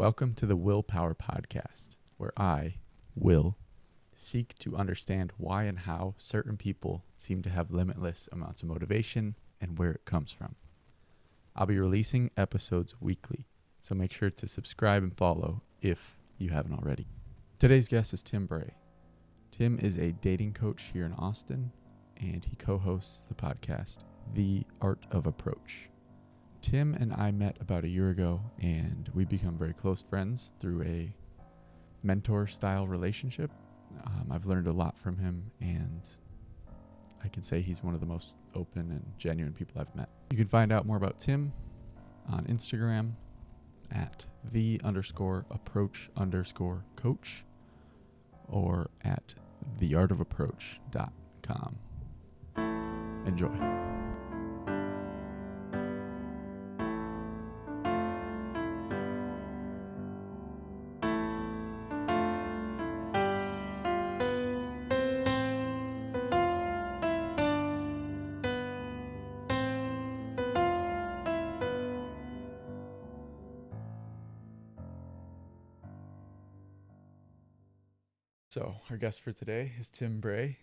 Welcome to the Willpower Podcast, where I, Will, seek to understand why and how certain people seem to have limitless amounts of motivation and where it comes from. I'll be releasing episodes weekly, so make sure to subscribe and follow if you haven't already. Today's guest is Tim Bray. Tim is a dating coach here in Austin, and he co-hosts the podcast, The Art of Approach. Tim and I met about a year ago, and we become very close friends through a mentor-style relationship. I've learned a lot from him, and I can say he's one of the most open and genuine people I've met. You can find out more about Tim on Instagram at the_approach_coach or at theartofapproach.com. Enjoy. So our guest for today is Tim Bray.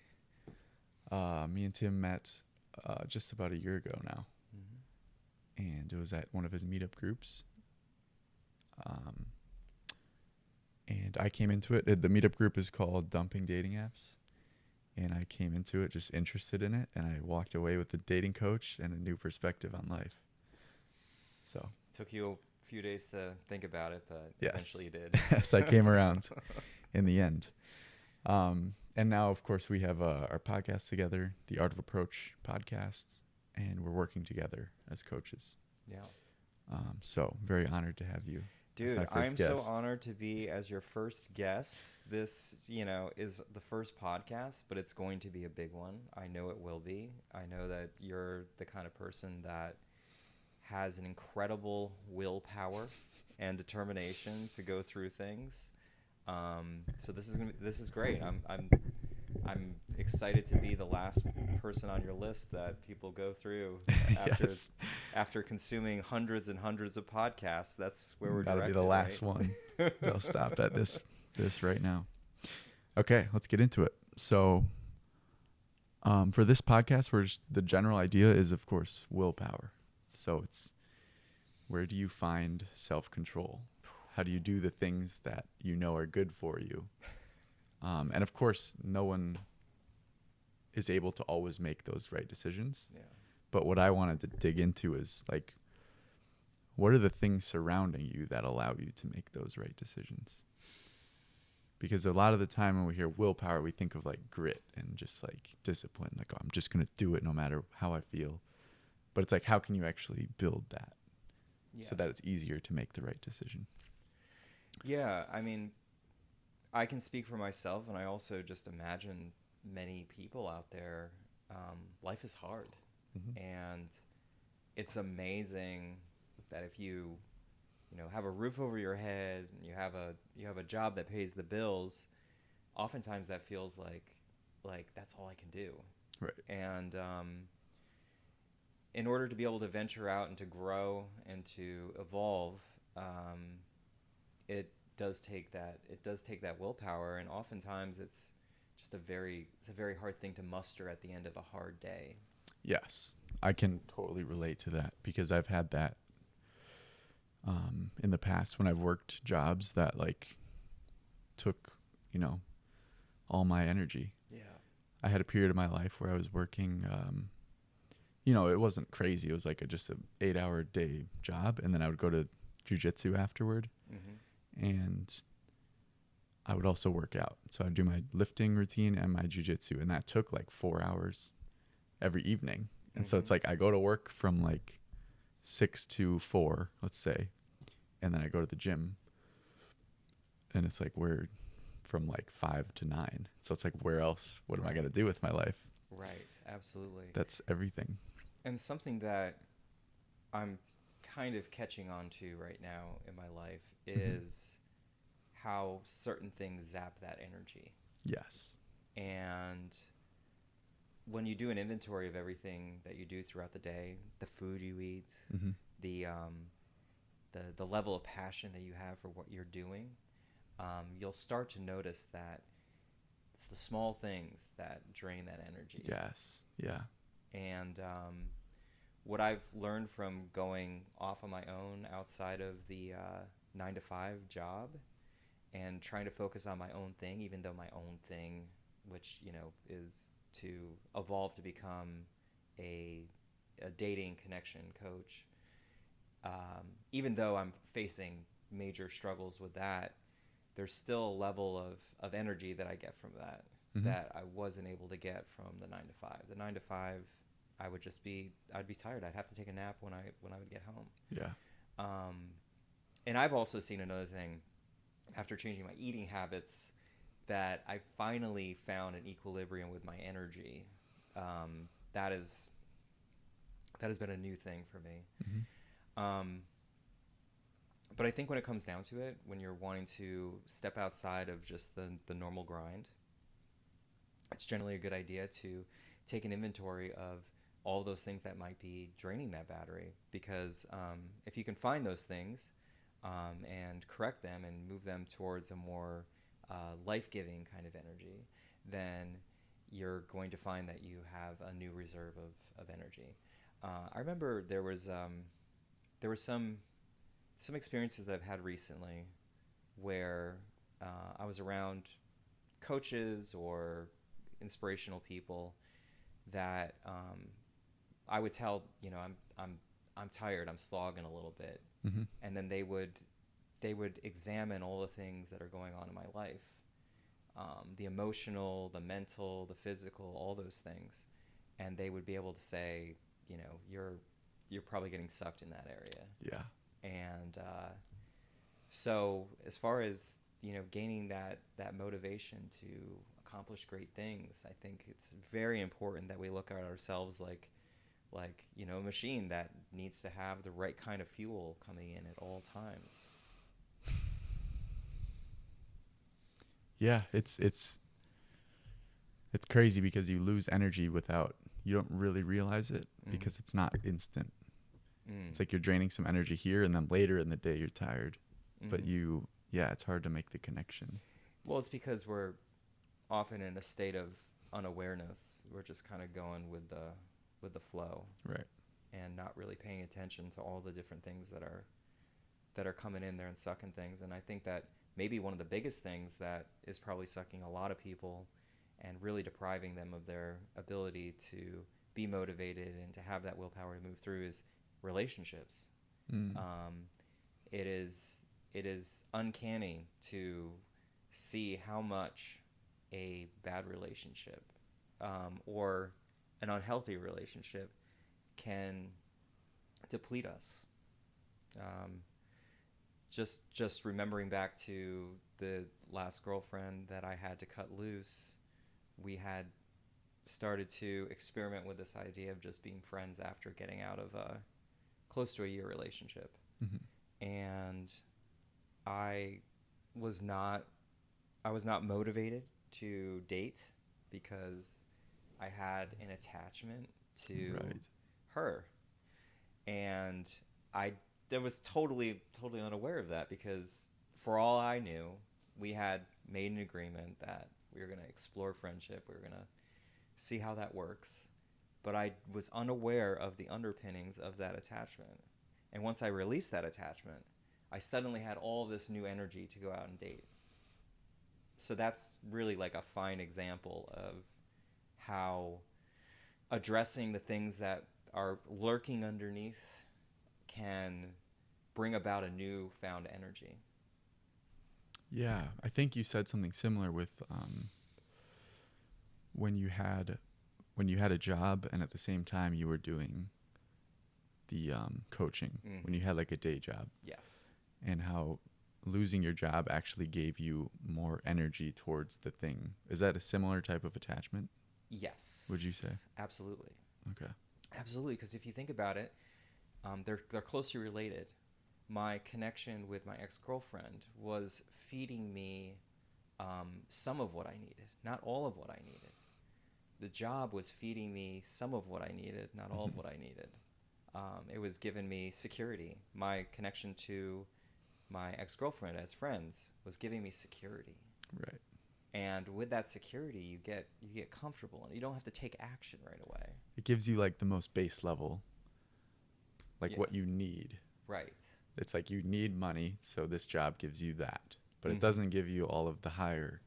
Me and Tim met just about a year ago now, and it was at one of his meetup groups. And I came into it. The meetup group is called Dumping Dating Apps, and I came into it just interested in it, and I walked away with a dating coach and a new perspective on life. So took you a few days to think about it, but yes. Eventually you did. Yes, I came around in the end. And now, of course, we have our podcast together, the Art of Approach podcast, and we're working together as coaches. Yeah. So very honored to have you. Dude, I'm so honored to be as your first guest. This, is the first podcast, but it's going to be a big one. I know it will be. I know that you're the kind of person that has an incredible willpower and determination to go through things. So this is great. I'm excited to be the last person on your list that people go through after consuming hundreds and hundreds of podcasts. That's where we're gotta directed, be the last right? one. They'll stop at this right now. Okay, let's get into it. So, for this podcast, the general idea is, of course, willpower. So it's, where do you find self-control? How do you do the things that you know are good for you? And of course, no one is able to always make those right decisions. Yeah. But what I wanted to dig into is, like, what are the things surrounding you that allow you to make those right decisions? Because a lot of the time when we hear willpower, we think of like grit and just like discipline. Like, oh, I'm just going to do it no matter how I feel. But it's like, how can you actually build that so that it's easier to make the right decision? Yeah, I mean, I can speak for myself, and I also just imagine many people out there. Life is hard, and it's amazing that if you have a roof over your head and you have a job that pays the bills, oftentimes that feels like that's all I can do. Right. And in order to be able to venture out and to grow and to evolve, it does take that willpower, and oftentimes it's a very hard thing to muster at the end of a hard day. Yes, I can totally relate to that, because I've had that in the past when I've worked jobs that like took all my energy. Yeah. I had a period of my life where I was working it wasn't crazy. It was like just an 8-hour day job, and then I would go to jiu-jitsu afterward. And I would also work out. So I'd do my lifting routine and my jiu-jitsu, and that took like 4 hours every evening. And so it's like I go to work from like 6 to 4, let's say, and then I go to the gym, and it's like we're from like 5 to 9. So it's like, where else? What am I going to do with my life? Right, absolutely. That's everything. And something that I'm kind of catching on to right now in my life is how certain things zap that energy. Yes. And when you do an inventory of everything that you do throughout the day, the food you eat, the level of passion that you have for what you're doing, you'll start to notice that it's the small things that drain that energy. Yes. Yeah. And what I've learned from going off on my own outside of the 9 to 5 job and trying to focus on my own thing, even though my own thing, which, is to evolve to become a dating connection coach, even though I'm facing major struggles with that, there's still a level of energy that I get from that that I wasn't able to get from the 9 to 5. The 9 to 5, I'd be tired. I'd have to take a nap when I would get home. Yeah. And I've also seen another thing after changing my eating habits, that I finally found an equilibrium with my energy. That has been a new thing for me. But I think when it comes down to it, when you're wanting to step outside of just the normal grind, it's generally a good idea to take an inventory of all those things that might be draining that battery. Because if you can find those things and correct them and move them towards a more life-giving kind of energy, then you're going to find that you have a new reserve of energy. I remember there were some experiences that I've had recently where I was around coaches or inspirational people that I would tell, I'm tired, I'm slogging a little bit, and then they would examine all the things that are going on in my life, the emotional, the mental, the physical, all those things, and they would be able to say, you're probably getting sucked in that area. Yeah. And so as far as gaining that motivation to accomplish great things, I think it's very important that we look at ourselves like a machine that needs to have the right kind of fuel coming in at all times. Yeah, it's crazy because you lose energy you don't really realize it because it's not instant. It's like you're draining some energy here, and then later in the day you're tired. But it's hard to make the connection. Well, it's because we're often in a state of unawareness. We're just kind of going with the flow, right? And not really paying attention to all the different things that are coming in there and sucking things. And I think that maybe one of the biggest things that is probably sucking a lot of people and really depriving them of their ability to be motivated and to have that willpower to move through is relationships. It is uncanny to see how much a bad relationship or an unhealthy relationship can deplete us. Just remembering back to the last girlfriend that I had to cut loose, we had started to experiment with this idea of just being friends after getting out of a close to a year relationship. And I was not motivated to date because I had an attachment to her, and I was totally unaware of that, because for all I knew, we had made an agreement that we were going to explore friendship, we were going to see how that works, but I was unaware of the underpinnings of that attachment. And once I released that attachment, I suddenly had all this new energy to go out and date. So that's really like a fine example of how addressing the things that are lurking underneath can bring about a new found energy. Yeah, I think you said something similar with when you had a job and at the same time you were doing the coaching, when you had like a day job. Yes. And how losing your job actually gave you more energy towards the thing. Is that a similar type of attachment? Yes. Would you say? Absolutely. Okay. Absolutely, because if you think about it, they're closely related. My connection with my ex-girlfriend was feeding me some of what I needed, not all of what I needed. The job was feeding me some of what I needed, not all of what I needed. It was giving me security. My connection to my ex-girlfriend as friends was giving me security. Right. And with that security, you get comfortable, and you don't have to take action right away. It gives you like the most base level, like what you need. Right. It's like you need money, so this job gives you that. But Mm-hmm. it doesn't give you all of the higher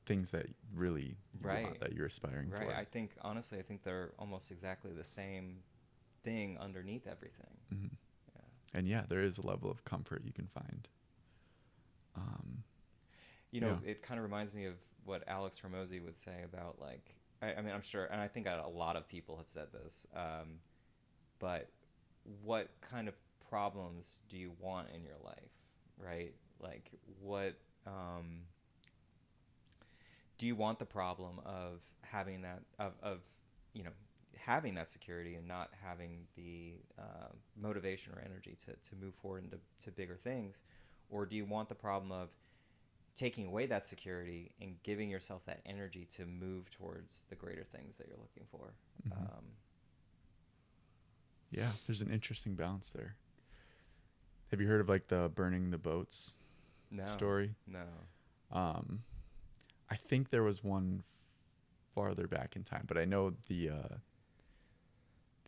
things that really you want, that you're aspiring for. Right. I think, honestly, they're almost exactly the same thing underneath everything. Mm-hmm. Yeah. And yeah, there is a level of comfort you can find. It kind of reminds me of what Alex Hormozy would say about, like, I mean, I'm sure, and I think a lot of people have said this, but what kind of problems do you want in your life, right? Like, what do you want? The problem of having that, having that security and not having the motivation or energy to move forward into bigger things? Or do you want the problem of taking away that security and giving yourself that energy to move towards the greater things that you're looking for? Mm-hmm. Yeah, there's an interesting balance there. Have you heard of like the burning the boats story? No. I think there was one farther back in time, but I know the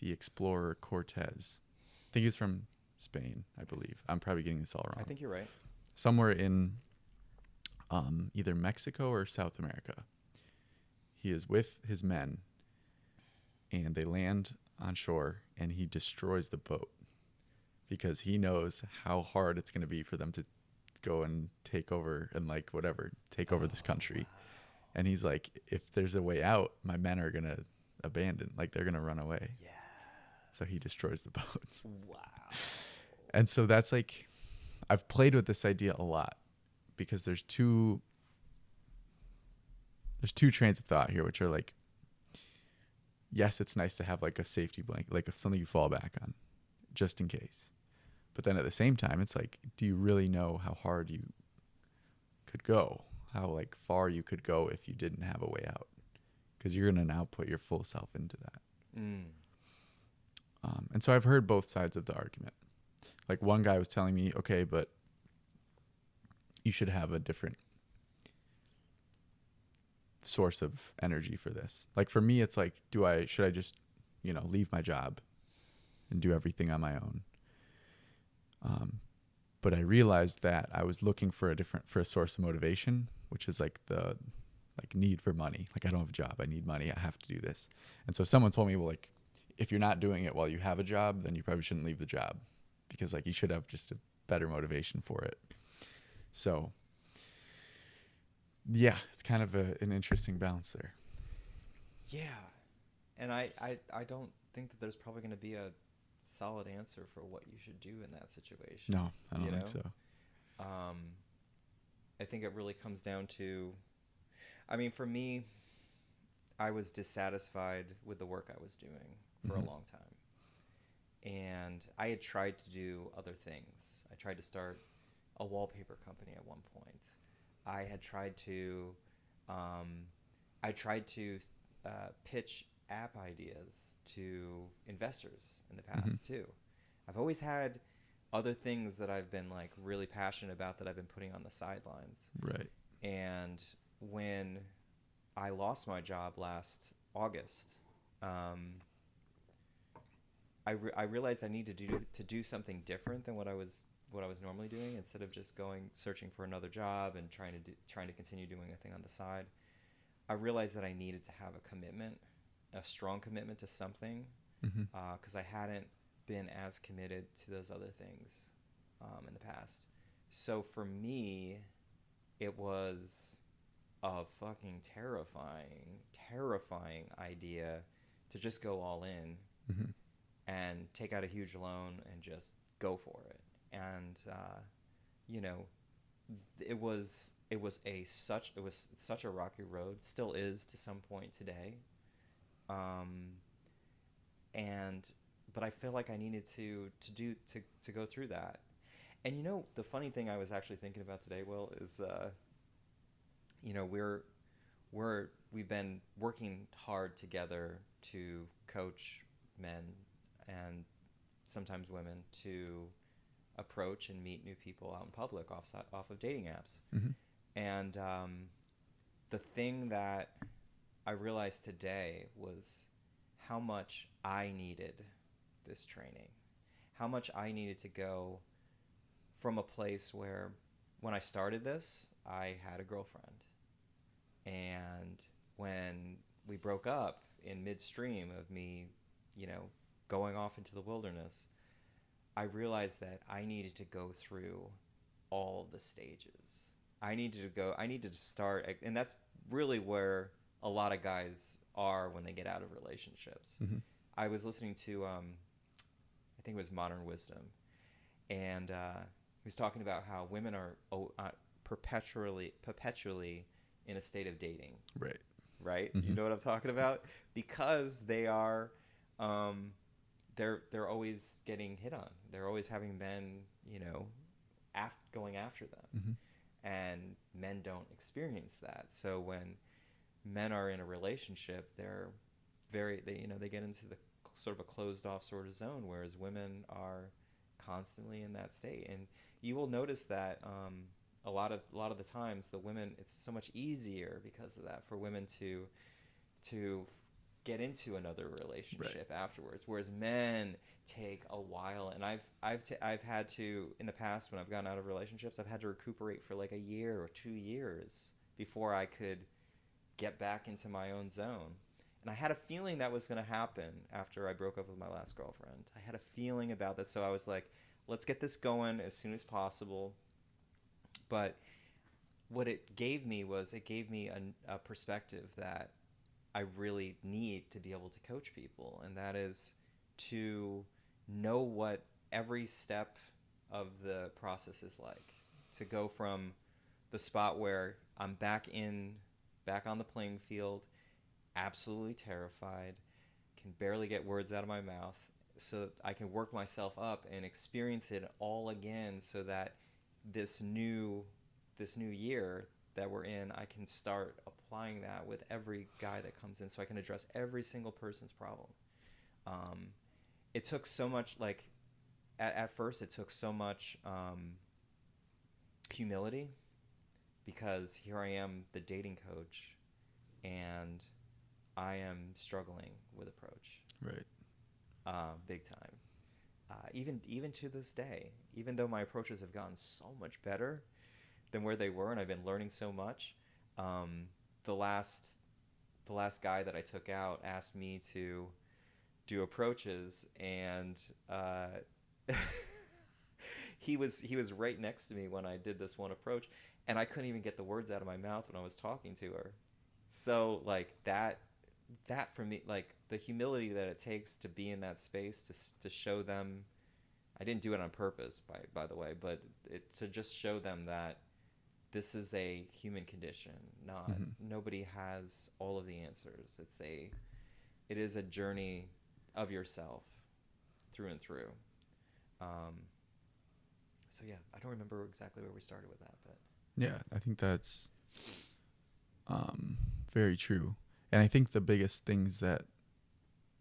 explorer Cortez. I think he's from Spain, I believe. I'm probably getting this all wrong. I think you're right. Somewhere in either Mexico or South America. He is with his men, and they land on shore, and he destroys the boat because he knows how hard it's going to be for them to go and take over and take over this country. Wow. And he's like, if there's a way out, my men are going to abandon, like they're going to run away. Yeah. So he destroys the boats. Wow. And so that's like, I've played with this idea a lot because there's two trains of thought here, which are like, yes, it's nice to have like a safety blanket, like something you fall back on just in case. But then at the same time, it's like, do you really know how hard you could go? How like far you could go if you didn't have a way out? Because you're going to now put your full self into that. Mm. And so I've heard both sides of the argument. Like one guy was telling me, okay, but you should have a different source of energy for this. Like for me, it's like, should I just, leave my job and do everything on my own? But I realized that I was looking for a source of motivation, which is like the need for money. Like I don't have a job, I need money, I have to do this. And so someone told me, well, like if you're not doing it while you have a job, then you probably shouldn't leave the job because like you should have just a better motivation for it. So yeah, it's kind of an interesting balance there. Yeah. And I don't think that there's probably going to be a solid answer for what you should do in that situation. No, I don't think so. I think it really comes down to, I mean, for me, I was dissatisfied with the work I was doing for Mm-hmm. a long time. And I had tried to do other things. I tried to start a wallpaper company at one point. I had tried to, pitch app ideas to investors in the past too. I've always had other things that I've been like really passionate about that I've been putting on the sidelines. Right. And when I lost my job last August, I realized I needed to do something different than what I was normally doing. Instead of just searching for another job and trying to continue doing a thing on the side, I realized that I needed to have a commitment, a strong commitment to something, because I hadn't been as committed to those other things in the past. So for me, it was a fucking terrifying idea to just go all in and take out a huge loan and just go for it. And it was such a rocky road, still is to some point today. But I feel like I needed to go through that. And the funny thing I was actually thinking about today, Will, is we've been working hard together to coach men and sometimes women to approach and meet new people out in public off of dating apps. Mm-hmm. And the thing that I realized today was how much I needed this training, how much I needed to go from a place where when I started this, I had a girlfriend. And when we broke up in midstream of me, going off into the wilderness, I realized that I needed to go through all the stages. I needed to start, and that's really where a lot of guys are when they get out of relationships. Mm-hmm. I was listening to, I think it was Modern Wisdom, and he was talking about how women are perpetually in a state of dating. Right? Mm-hmm. You know what I'm talking about? Because they are, they're always getting hit on. They're always having men, going after them. Mm-hmm. And men don't experience that. So when men are in a relationship, they get into the sort of a closed off sort of zone, whereas women are constantly in that state. And you will notice that a lot of the times the women, it's so much easier because of that for women to get into another relationship afterwards, whereas men take a while. And I've had to, in the past when I've gotten out of relationships, I've had to recuperate for like a year or 2 years before I could get back into my own zone. And I had a feeling that was going to happen after I broke up with my last girlfriend. I had a feeling about that, so I was like, let's get this going as soon as possible. But what it gave me was a perspective that I really need to be able to coach people, and that is to know what every step of the process is like. To go from the spot where I'm back on the playing field, absolutely terrified, can barely get words out of my mouth, so I can work myself up and experience it all again, so that this new year that we're in, I can start applying that with every guy that comes in, so I can address every single person's problem. It took so much, like, at first it took so much humility, because here I am, the dating coach, and I am struggling with approach. Big time. Even to this day, even though my approaches have gotten so much better than where they were, and I've been learning so much, the last guy that I took out asked me to do approaches, and he was right next to me when I did this one approach, and I couldn't even get the words out of my mouth when I was talking to her. So like that for me, like the humility that it takes to be in that space, to show them, I didn't do it on purpose, by the way, but to just show them that this is a human condition. Nobody has all of the answers. It is a journey of yourself through and through. So yeah, I don't remember exactly where we started with that, but yeah, I think that's very true. And I think the biggest things that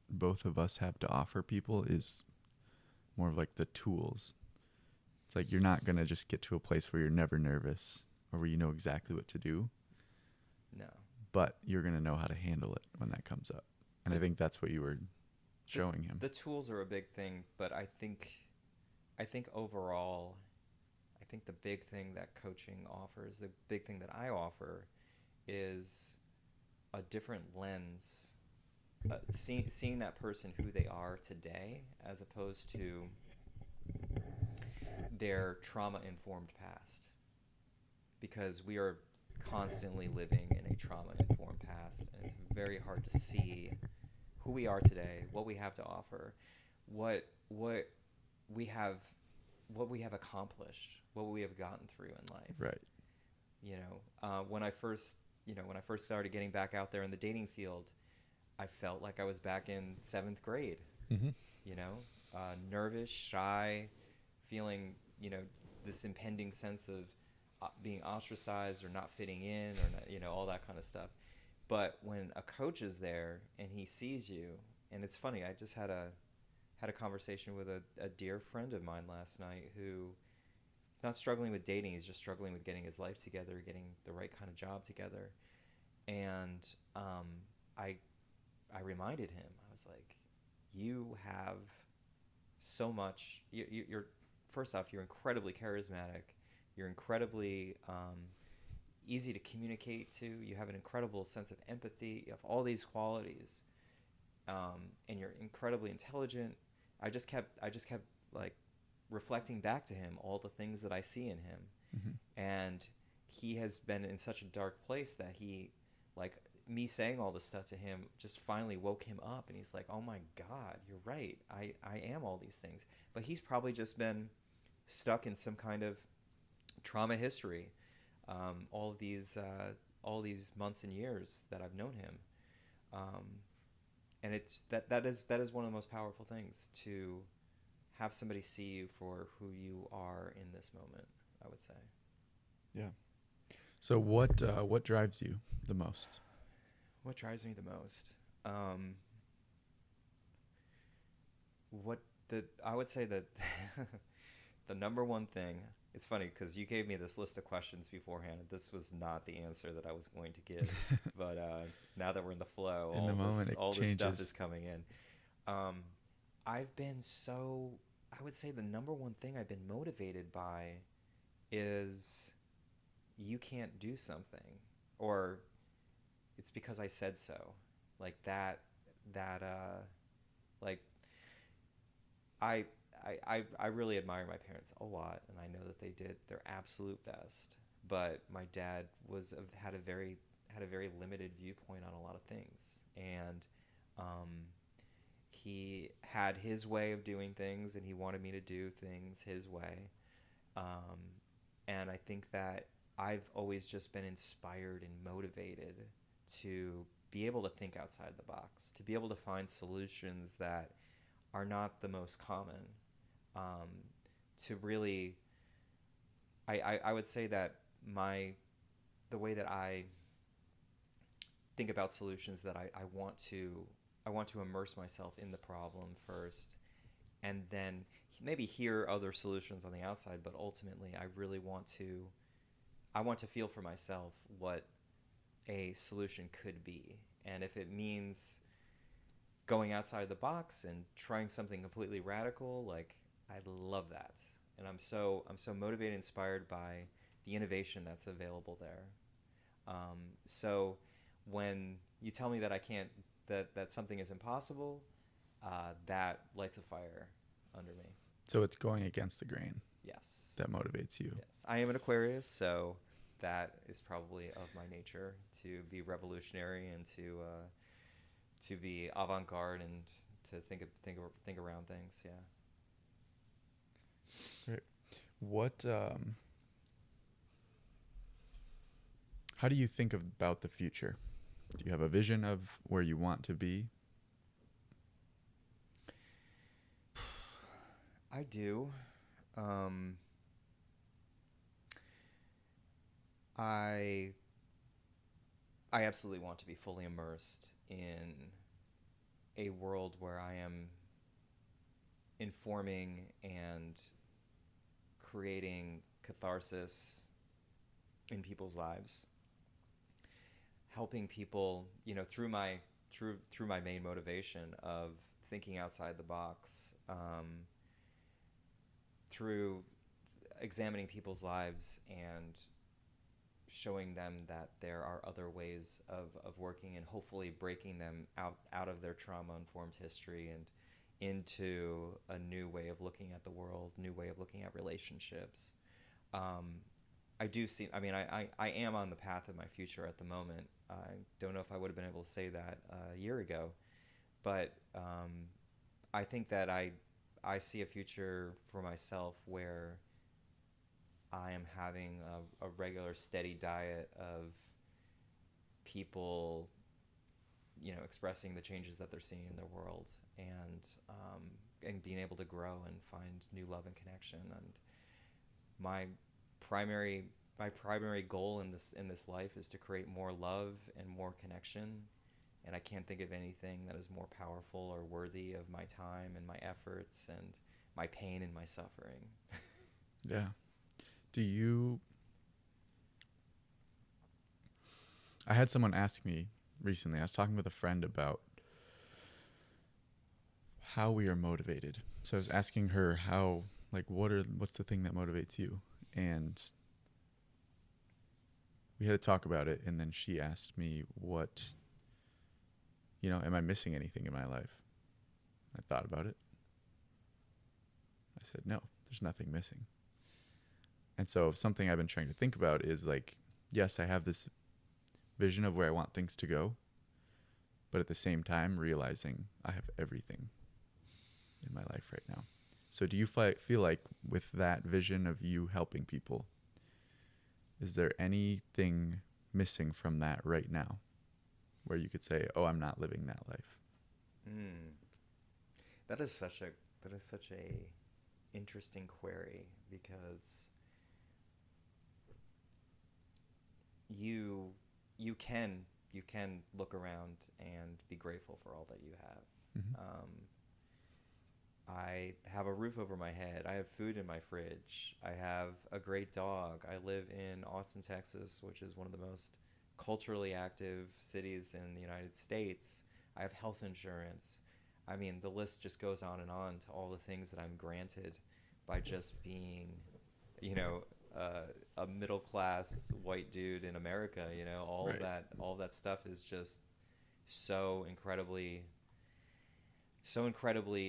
both of us have to offer people is more of like the tools. It's like you're not going to just get to a place where you're never nervous or where you know exactly what to do. No. But you're going to know how to handle it when that comes up. And I think that's what you were showing him. The tools are a big thing, but I think overall, I think the big thing that coaching offers, the big thing that I offer, is a different lens, seeing that person who they are today, as opposed to their trauma-informed past. Because we are constantly living in a trauma-informed past, and it's very hard to see who we are today, what we have to offer, what we have accomplished, what we have gotten through in life. Right. When I first started getting back out there in the dating field, I felt like I was back in 7th grade. Mm-hmm. Nervous, shy, feeling, this impending sense of being ostracized or not fitting in, or not, all that kind of stuff. But when a coach is there and he sees you, and it's funny, I just had had a conversation with a dear friend of mine last night who is not struggling with dating. He's just struggling with getting his life together, getting the right kind of job together. And I reminded him, I was like, you have so much. You're first off, you're incredibly charismatic. You're incredibly easy to communicate to. You have an incredible sense of empathy. You have all these qualities, and you're incredibly intelligent. I just kept like reflecting back to him all the things that I see in him, and he has been in such a dark place that he, like, me saying all this stuff to him just finally woke him up, and he's like, oh my God, you're right. I am all these things. But he's probably just been stuck in some kind of trauma history all these months and years that I've known him. And it's that is one of the most powerful things, to have somebody see you for who you are in this moment, I would say. Yeah. So what drives you the most? What drives me the most? I would say that the number one thing, it's funny because you gave me this list of questions beforehand, and this was not the answer that I was going to give. But now that we're in the flow, all this stuff is coming in. I've been I would say the number one thing I've been motivated by is you can't do something, or it's because I said so. Like that like I really admire my parents a lot, and I know that they did their absolute best. But my dad had a very limited viewpoint on a lot of things, and he had his way of doing things, and he wanted me to do things his way. And I think that I've always just been inspired and motivated to be able to think outside the box, to be able to find solutions that are not the most common. To really, I would say that the way that I think about solutions, that I want to immerse myself in the problem first, and then maybe hear other solutions on the outside. But ultimately, I really want to feel for myself what a solution could be, and if it means going outside the box and trying something completely radical, like, I love that. And I'm so motivated, inspired by the innovation that's available there. So when you tell me that I can't, that something is impossible, that lights a fire under me. So it's going against the grain. Yes. That motivates you. Yes. I am an Aquarius, so that is probably of my nature, to be revolutionary and to be avant-garde and to think around things. Yeah. Great. What how do you think about the future? Do you have a vision of where you want to be? I do. I absolutely want to be fully immersed in a world where I am informing and creating catharsis in people's lives, helping people, through my main motivation of thinking outside the box, through examining people's lives and showing them that there are other ways of working, and hopefully breaking them out of their trauma-informed history and into a new way of looking at the world, new way of looking at relationships. I am on the path of my future at the moment. I don't know if I would have been able to say that a year ago, but I think that I see a future for myself where I am having a regular, steady diet of people, expressing the changes that they're seeing in their world, and being able to grow and find new love and connection. And my primary goal in this life is to create more love and more connection And I can't think of anything that is more powerful or worthy of my time and my efforts and my pain and my suffering. Yeah. I had someone ask me recently, I was talking with a friend about how we are motivated. So I was asking her what's the thing that motivates you? And we had to talk about it. And then she asked me am I missing anything in my life? I thought about it. I said, no, there's nothing missing. And so something I've been trying to think about is like, yes, I have this vision of where I want things to go, but at the same time realizing I have everything in my life right now. So do you feel like with that vision of you helping people, is there anything missing from that right now where you could say, oh, I'm not living that life? That is such a interesting query, because you can look around and be grateful for all that you have. Mm-hmm. I have a roof over my head. I have food in my fridge. I have a great dog. I live in Austin, Texas, which is one of the most culturally active cities in the United States. I have health insurance. I mean, the list just goes on to all the things that I'm granted by just being, a middle-class white dude in America. All Right. of that stuff is just so incredibly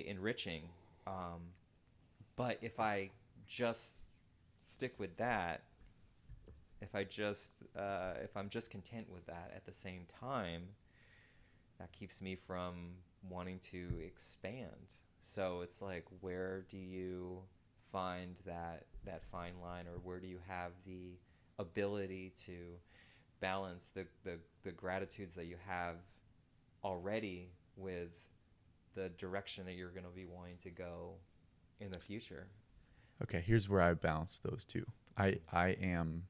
enriching. But if I just stick with that, if I'm just content with that at the same time, that keeps me from wanting to expand. So it's like, where do you find that fine line, or where do you have the ability to balance the gratitudes that you have already with the direction that you're going to be wanting to go in the future? Okay, here's where I balance those two. I am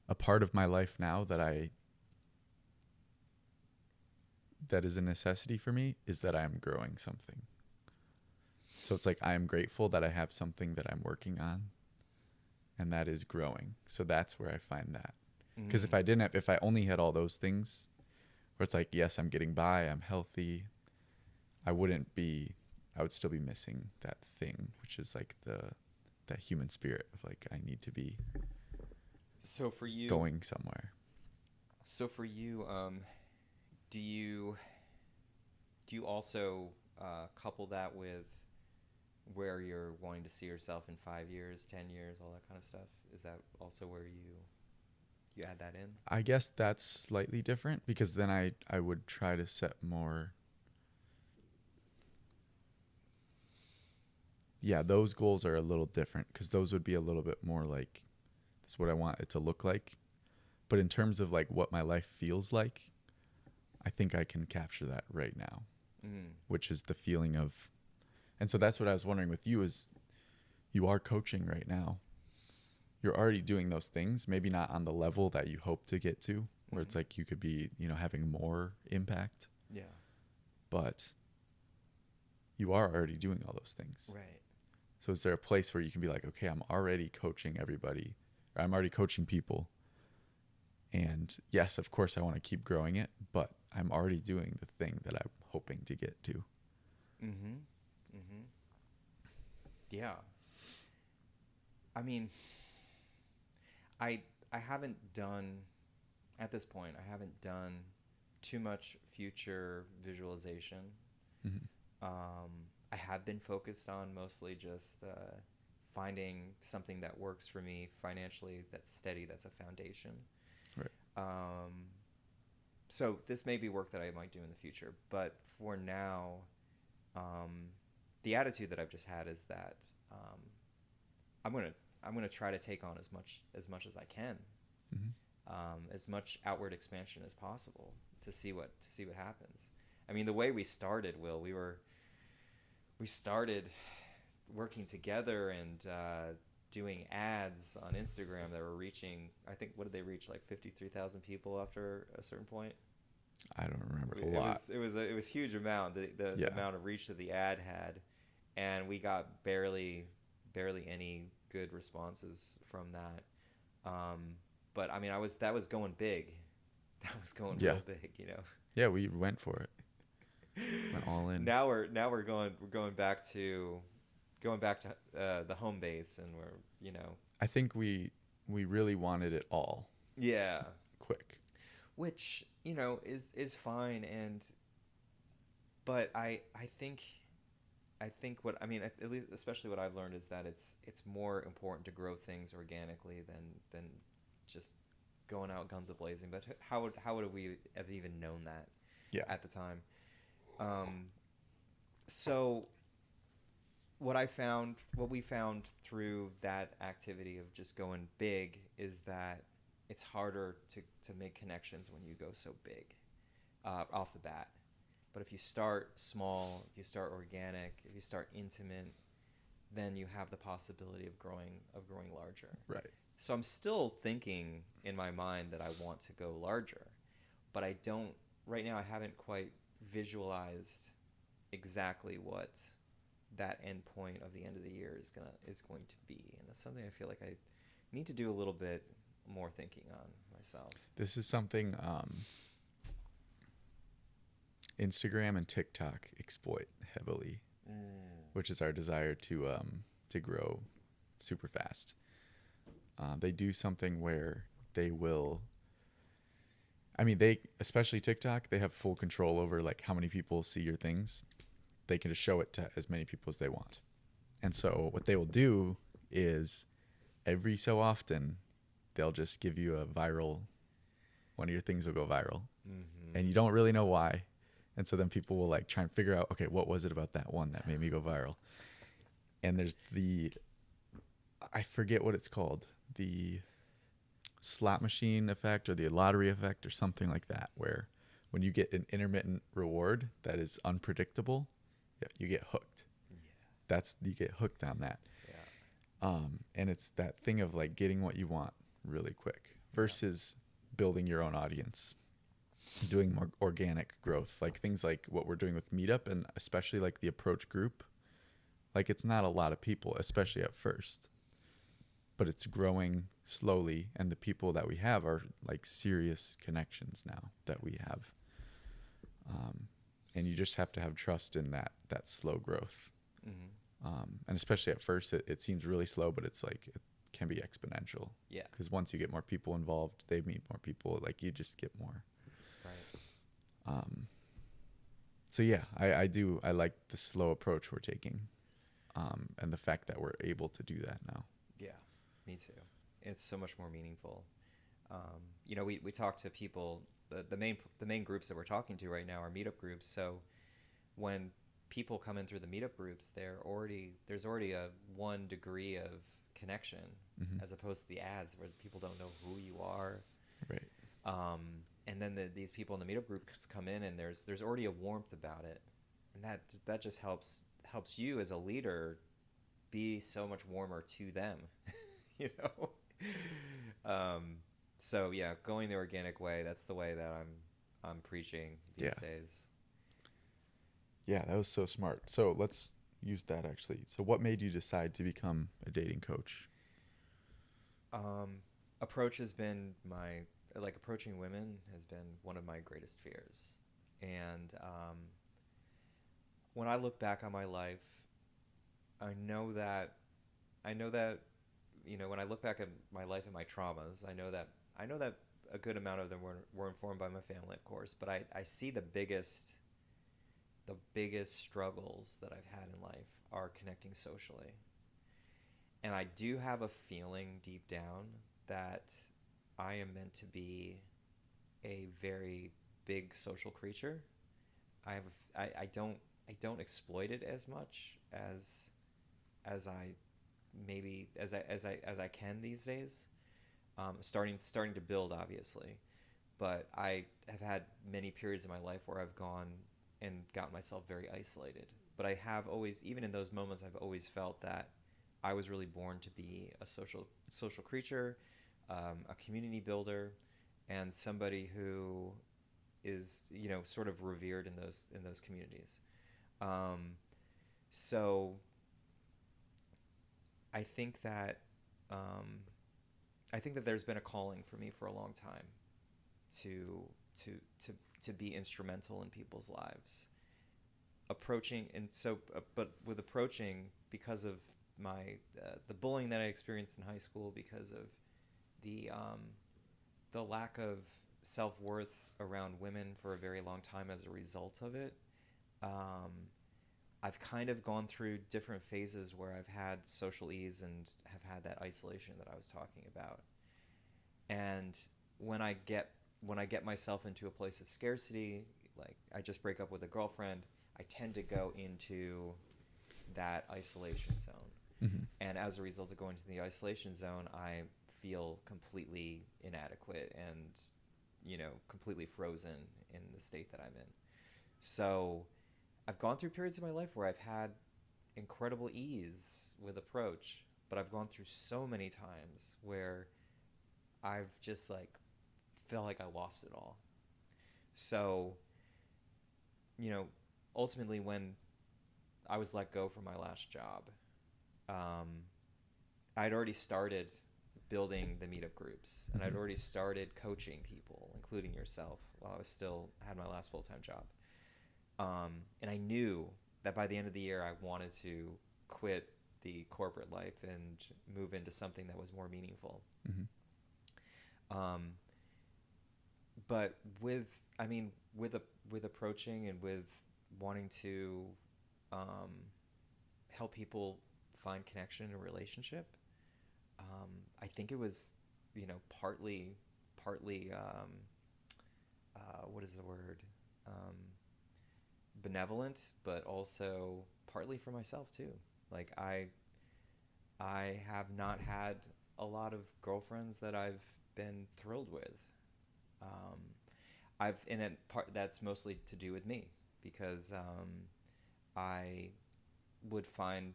a part of my life now that is a necessity for me is that I am growing something. So it's like I am grateful that I have something that I'm working on, and that is growing. So that's where I find that. Because if I only had all those things, where it's like, yes, I'm getting by, I'm healthy, I would still be missing that thing, which is like that human spirit of like, I need to be going somewhere. So for you, do you also couple that with where you're wanting to see yourself in 5 years, 10 years, all that kind of stuff? Is that also where you add that in? I guess that's slightly different, because then I would try to set more. Yeah, those goals are a little different, because those would be a little bit more like, this is what I want it to look like. But in terms of like what my life feels like, I think I can capture that right now, which is the feeling of, and so that's what I was wondering with you is, you are coaching right now. You're already doing those things, maybe not on the level that you hope to get to, where it's like you could be, having more impact. Yeah. But you are already doing all those things. Right. So is there a place where you can be like, okay, I'm already coaching everybody, or I'm already coaching people. And yes, of course I want to keep growing it, but I'm already doing the thing that I'm hoping to get to. Yeah. I mean, I haven't done, at this point, I haven't done too much future visualization. I have been focused on mostly just finding something that works for me financially, that's steady, that's a foundation. Right. So this may be work that I might do in the future, but for now, the attitude that I've just had is that I'm gonna try to take on as much as I can, as much outward expansion as possible to see what happens. I mean, the way we started, Will, we started working together and doing ads on Instagram that were reaching, I think, what did they reach, like 53,000 people after a certain point? I don't remember a It lot. was huge amount, the amount of reach that the ad had, and we got barely any good responses from that. But I mean, that was going big. That was going real big, you know. Yeah, we went for it. Went all in. Now we're going back to the home base, and we're, you know. I think we really wanted it all. Yeah. Quick. Which, you know, is fine, but I think what I mean, at least especially what I've learned is that it's more important to grow things organically than just going out guns a-blazing. But how would we have even known that at the time? So what we found through that activity of just going big is that it's harder to make connections when you go so big off the bat. But if you start small, if you start organic, if you start intimate, then you have the possibility of growing larger. Right. So I'm still thinking in my mind that I want to go larger, but I don't right now. I haven't quite visualized exactly what that end point of the end of the year is going to be, and that's something I feel like I need to do a little bit more thinking on myself. This is something Instagram and TikTok exploit heavily, which is our desire to grow super fast. They do something where they will. I mean, especially TikTok, they have full control over like how many people see your things. They can just show it to as many people as they want. And so what they will do is every so often they'll just give you a one of your things will go viral. Mm-hmm. And you don't really know why. And so then people will like try and figure out, okay, what was it about that one that made me go viral? And there's I forget what it's called, the slot machine effect or the lottery effect or something like that, where when you get an intermittent reward that is unpredictable, you get hooked. Yeah. You get hooked on that. Yeah. And it's that thing of like getting what you want really quick versus building your own audience, doing more organic growth, like things like what we're doing with Meetup, and especially like the approach group. Like it's not a lot of people, especially at first, but it's growing slowly, and the people that we have are like serious connections now that we have. And you just have to have trust in that slow growth. Mm-hmm. And especially at first, it seems really slow, but it's like it can be exponential. Yeah. Because once you get more people involved, they meet more people, like you just get more. Right. So yeah, I like the slow approach we're taking, and the fact that we're able to do that now. Yeah, me too. It's so much more meaningful. You know, we talk to people. The main groups that we're talking to right now are meetup groups. So when people come in through the meetup groups, there's already a 1 degree of connection, mm-hmm. as opposed to the ads where people don't know who you are. Right. And then these people in the meetup groups come in, and there's already a warmth about it, and that just helps you as a leader be so much warmer to them, you know. So yeah, going the organic way, that's the way that I'm preaching these days. Yeah, that was so smart. So let's use that actually. So what made you decide to become a dating coach? Approach has been approaching women has been one of my greatest fears. And when I look back on my life, I know that, you know, when I look back at my life and my traumas, I know that a good amount of them were informed by my family, of course, but I see the biggest struggles that I've had in life are connecting socially. And I do have a feeling deep down that I am meant to be a very big social creature. I don't exploit it as much as I can these days. Starting to build, obviously, but I have had many periods in my life where I've gone and gotten myself very isolated. But I have always, even in those moments, I've always felt that I was really born to be a social creature, a community builder, and somebody who sort of revered in those communities. So I think that there's been a calling for me for a long time to to be instrumental in people's lives. But with approaching, because of my the bullying that I experienced in high school, because of the lack of self-worth around women for a very long time as a result of it, I've kind of gone through different phases where I've had social ease and have had that isolation that I was talking about. And when I get myself into a place of scarcity, like I just break up with a girlfriend, I tend to go into that isolation zone. Mm-hmm. And as a result of going to the isolation zone, I feel completely inadequate and, completely frozen in the state that I'm in. So I've gone through periods of my life where I've had incredible ease with approach, but I've gone through so many times where I've just felt like I lost it all. So, ultimately when I was let go from my last job, I'd already started building the meetup groups, and I'd already started coaching people, including yourself, while I was still had my last full-time job. And I knew that by the end of the year, I wanted to quit the corporate life and move into something that was more meaningful. Mm-hmm. But with approaching and with wanting to help people find connection in a relationship, I think it was, partly what is the word? Benevolent, but also partly for myself too. Like I have not had a lot of girlfriends that I've been thrilled with. That's mostly to do with me, because I would find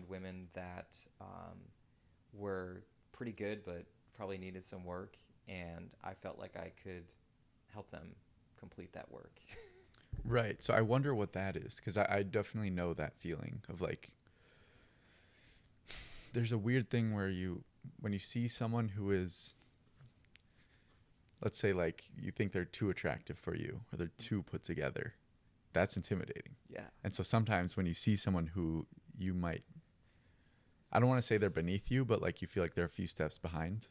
women that were pretty good but probably needed some work, and I felt like I could help them complete that work. Right. So I wonder what that is, because I definitely know that feeling of there's a weird thing where when you see someone who is, let's say you think they're too attractive for you, or they're too put together, that's intimidating. Yeah. And so sometimes when you see someone who you might, I don't want to say they're beneath you, but you feel like they're a few steps behind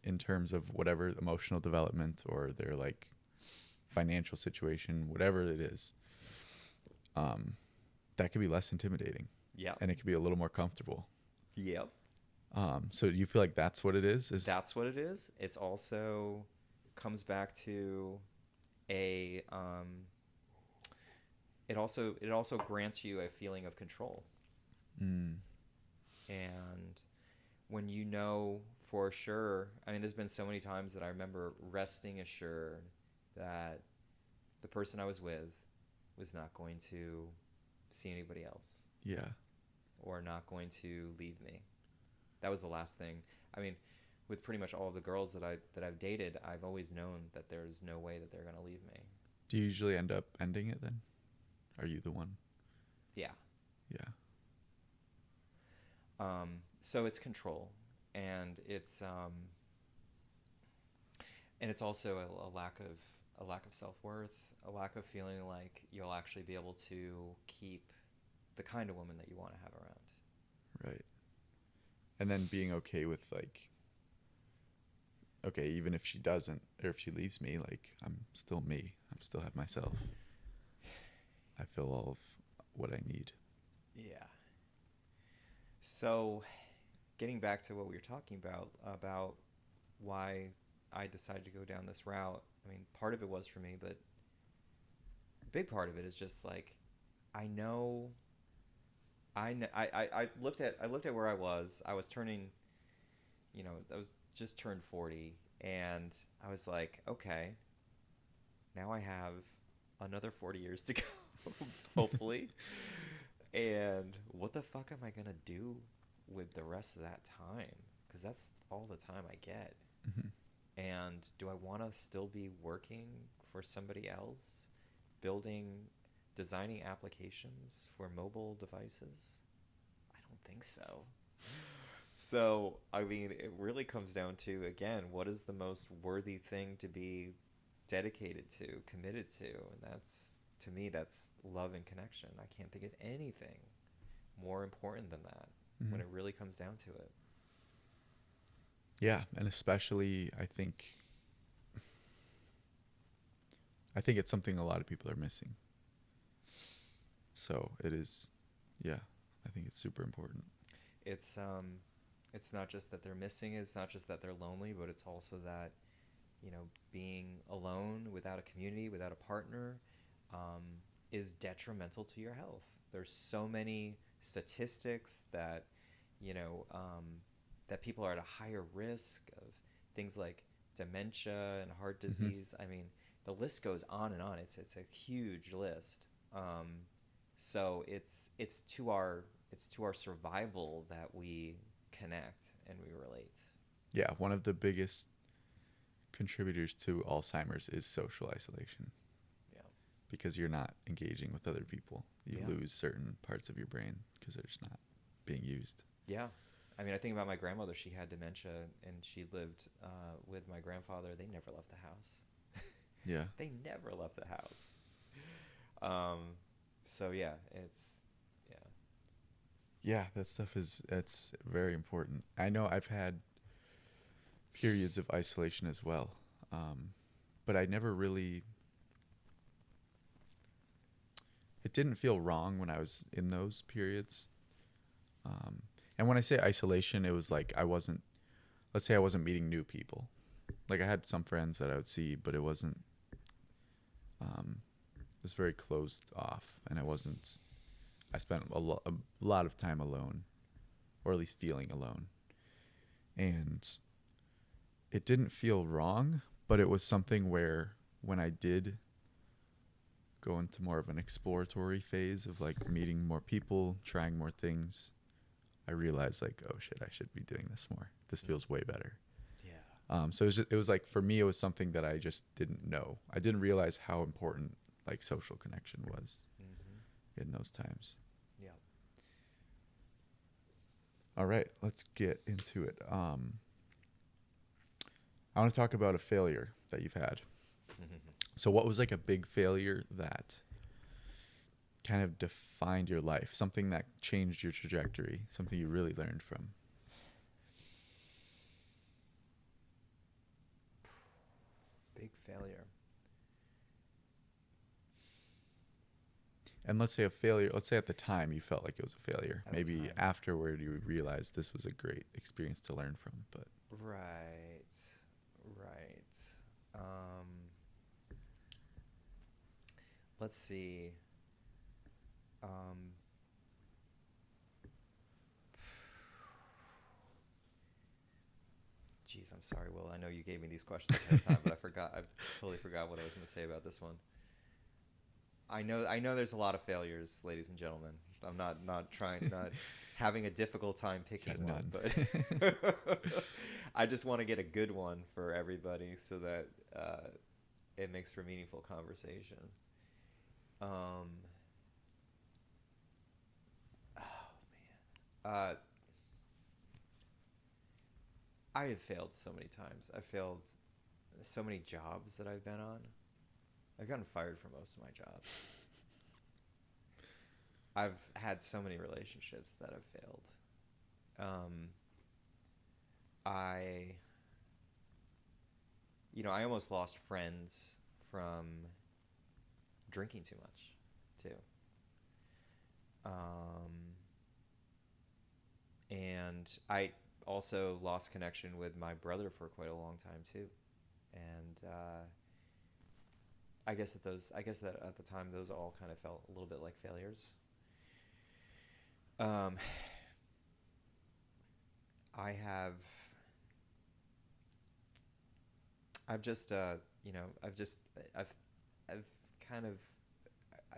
in terms of whatever emotional development or their financial situation, whatever it is, that could be less intimidating. Yeah. And it could be a little more comfortable. Yep. So do you feel like that's what it is? That's what it is. It's also comes back to it also grants you a feeling of control. And when for sure, there's been so many times that I remember resting assured that the person I was with was not going to see anybody else. Yeah. Or not going to leave me. That was the last thing. With pretty much all of the girls that I've dated, I've always known that there's no way that they're going to leave me. Do you usually end up ending it then? Are you the one? Yeah. Yeah. So it's control, and it's also a lack of self-worth, a lack of feeling like you'll actually be able to keep the kind of woman that you want to have around. Right. And then being okay with okay, even if she doesn't, or if she leaves me, I'm still me. I still have myself. I feel all of what I need. Yeah. So, getting back to what we were talking about why I decided to go down this route. Part of it was for me, but a big part of it is just I looked at where I was. I was turning, I was just turned 40, and I was like, okay, now I have another 40 years to go, hopefully. And what the fuck am I gonna do with the rest of that time? Because that's all the time I get. Mm-hmm. And do I want to still be working for somebody else, designing applications for mobile devices? I don't think so. So, I mean, it really comes down to, again, what is the most worthy thing to be dedicated to, committed to? And that's, to me, that's love and connection. I can't think of anything more important than that when it really comes down to it. Yeah, and especially I think it's something a lot of people are missing. So it is, yeah, I think it's super important. It's not just that they're missing it, it's not just that they're lonely, but it's also that, being alone without a community, without a partner, is detrimental to your health. There's so many statistics that, that people are at a higher risk of things like dementia and heart disease. I mean, the list goes on and on. It's a huge list. So it's to our survival that we connect and we relate. Yeah, one of the biggest contributors to Alzheimer's is social isolation. Yeah. Because you're not engaging with other people. You lose certain parts of your brain because they're just not being used. Yeah. I mean, I think about my grandmother. She had dementia, and she lived with my grandfather. They never left the house. Yeah. They never left the house. So, yeah, Yeah, that stuff that's very important. I know I've had periods of isolation as well, but I never really... It didn't feel wrong when I was in those periods. And when I say isolation, it was like let's say I wasn't meeting new people. Like I had some friends that I would see, but it wasn't, it was very closed off, and I spent a lot of time alone, or at least feeling alone. And it didn't feel wrong, but it was something where when I did go into more of an exploratory phase of like meeting more people, trying more things, I realized like, oh shit, I should be doing this more. This feels way better. Yeah. So it was like, for me, it was something that I just didn't know. I didn't realize how important like social connection was in those times. Yeah. All right, let's get into it. I want to talk about a failure that you've had. So what was like a big failure that kind of defined your life, something that changed your trajectory, something you really learned from? Big failure. And let's say at the time you felt like it was a failure. At Maybe afterward you realized this was a great experience to learn from, but... Right. Let's see. Geez, I'm sorry, Will. I know you gave me these questions ahead of time, but I totally forgot what I was going to say about this one. I know there's a lot of failures, ladies and gentlemen. I'm not having a difficult time picking one, but I just want to get a good one for everybody so that it makes for meaningful conversation. Oh man. I have failed so many times. I've failed so many jobs that I've been on. I've gotten fired from most of my jobs. I've had so many relationships that have failed. I almost lost friends from drinking too much, too. And I also lost connection with my brother for quite a long time, too. And I guess that at the time those all kind of felt a little bit like failures. I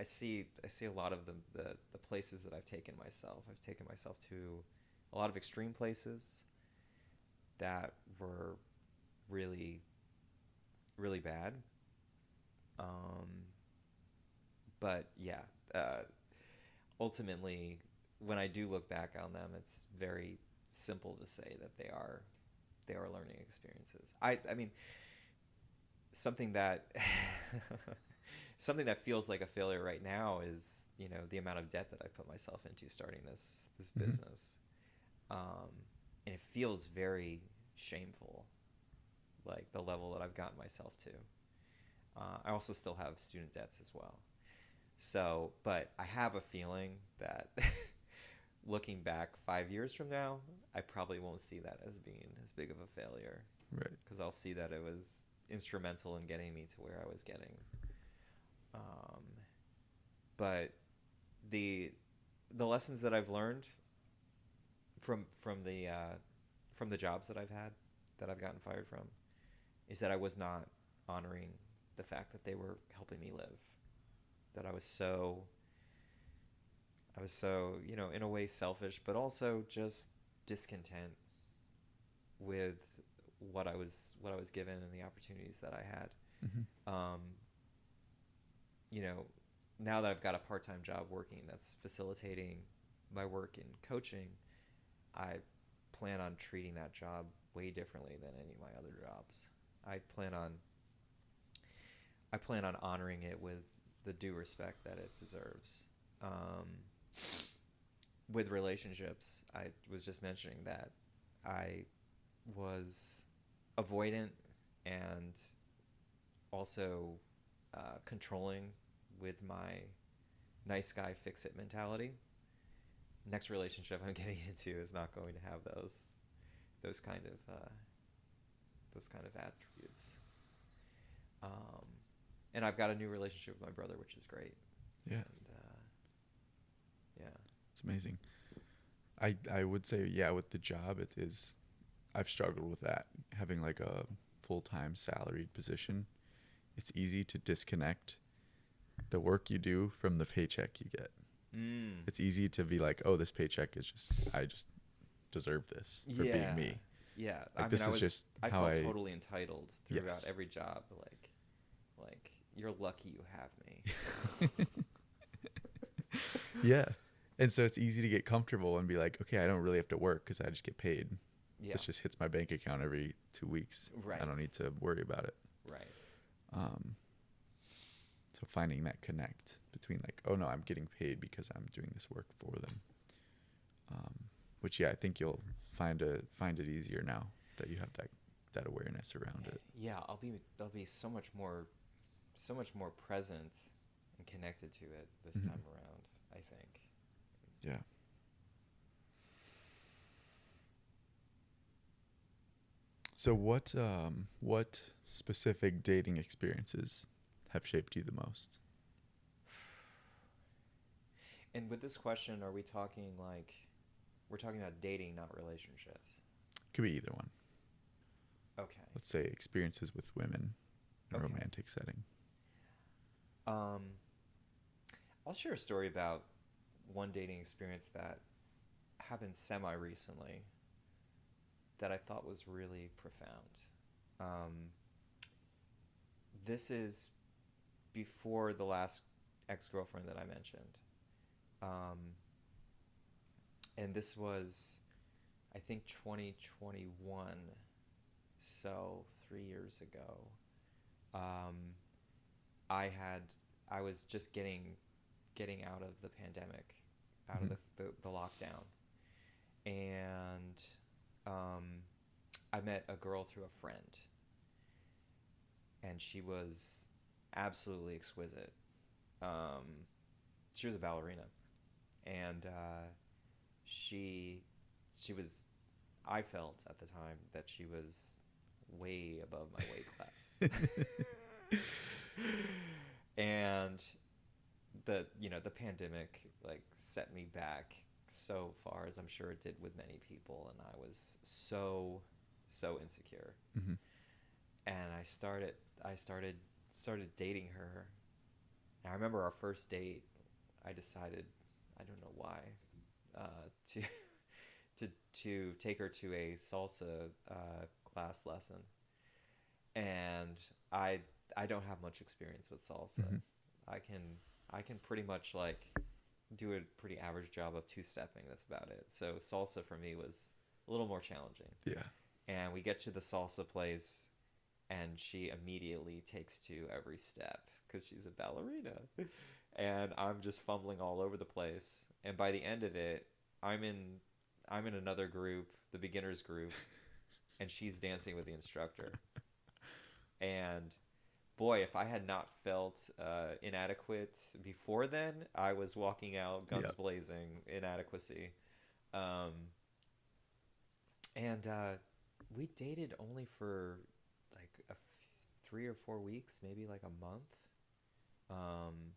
see a lot of the places that I've taken myself. I've taken myself to a lot of extreme places that were really really bad. But yeah, uh, ultimately, when I do look back on them, it's very simple to say that they are learning experiences. I mean, something that something that feels like a failure right now is, you know, the amount of debt that I put myself into starting this Mm-hmm. business. um, and it feels very shameful, like the level that I've gotten myself to. I also still have student debts as well. So, but I have a feeling that looking back 5 years from now, I probably won't see that as being as big of a failure, Right. because I'll see that it was instrumental in getting me to where I was getting. Um, but the the lessons that I've learned from the jobs that I've had, that I've gotten fired from, is that I was not honoring the fact that they were helping me live. That I was so, you know, in a way selfish, but also just discontent with what I was given and the opportunities that I had. Mm-hmm. Um, you know, now that I've got a part-time job working that's facilitating my work in coaching, I plan on treating that job way differently than any of my other jobs. I plan on I plan on honoring it with the due respect that it deserves. Um, with relationships, I was just mentioning that I was avoidant and also controlling with my nice guy fix it mentality. Next relationship I'm getting into is not going to have those kind of attributes. Um, and I've got a new relationship with my brother, which is great. Yeah. And yeah. It's amazing. I would say, yeah, with the job, it is, I've struggled with that. Having like a full-time salaried position, it's easy to disconnect the work you do from the paycheck you get. Mm. It's easy to be like, oh, this paycheck is just, I just deserve this for being me. Yeah. Like, I this mean, is just I how felt I, totally entitled throughout yes. every job. Like you're lucky you have me. Yeah. And so it's easy to get comfortable and be like, okay, I don't really have to work because I just get paid. Yeah. This just hits my bank account every 2 weeks. Right. I don't need to worry about it. Right. So finding that connect between like, oh no, I'm getting paid because I'm doing this work for them. Which, yeah, I think you'll find it easier now that you have that awareness around it. Yeah, I'll be so much more present and connected to it this Mm-hmm. time around, I think. Yeah. So what specific dating experiences have shaped you the most? And with this question, are we talking like we're talking about dating, not relationships? Could be either one. Okay. Let's say experiences with women in a Okay. romantic setting. I'll share a story about one dating experience that happened semi-recently that I thought was really profound. This is before the last ex-girlfriend that I mentioned. And this was, I think, 2021, so 3 years ago. I was just getting out of the pandemic, out Mm-hmm. of the lockdown, and I met a girl through a friend, and she was absolutely exquisite. She was a ballerina, and she was. I felt at the time that she was way above my weight class. And the pandemic like set me back so far, as I'm sure it did with many people, and I was so insecure. Mm-hmm. And I started dating her. And I remember our first date, I decided, I don't know why, to to take her to a salsa class lesson. and I don't have much experience with salsa. Mm-hmm. I can pretty much like do a pretty average job of two-stepping. That's about it. So salsa for me was a little more challenging. Yeah. And we get to the salsa place, and she immediately takes to every step because she's a ballerina. And I'm just fumbling all over the place. And by the end of it, I'm in another group, the beginners group, and she's dancing with the instructor. And boy, if I had not felt inadequate before then, I was walking out guns blazing, inadequacy. Um, and we dated only for like 3 or 4 weeks, maybe like a month. Um,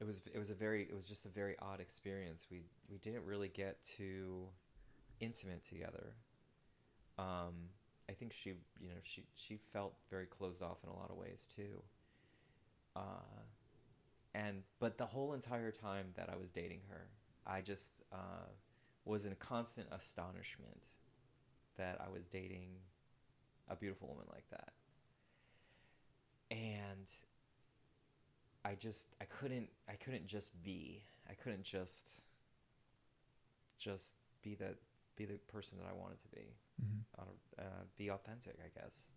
it was just a very odd experience. We didn't really get too intimate together. I think she felt very closed off in a lot of ways too. Uh, but the whole entire time that I was dating her, I just was in constant astonishment that I was dating a beautiful woman like that. And I couldn't just be. I couldn't just be the person that I wanted to be. Mm-hmm. Be authentic, I guess.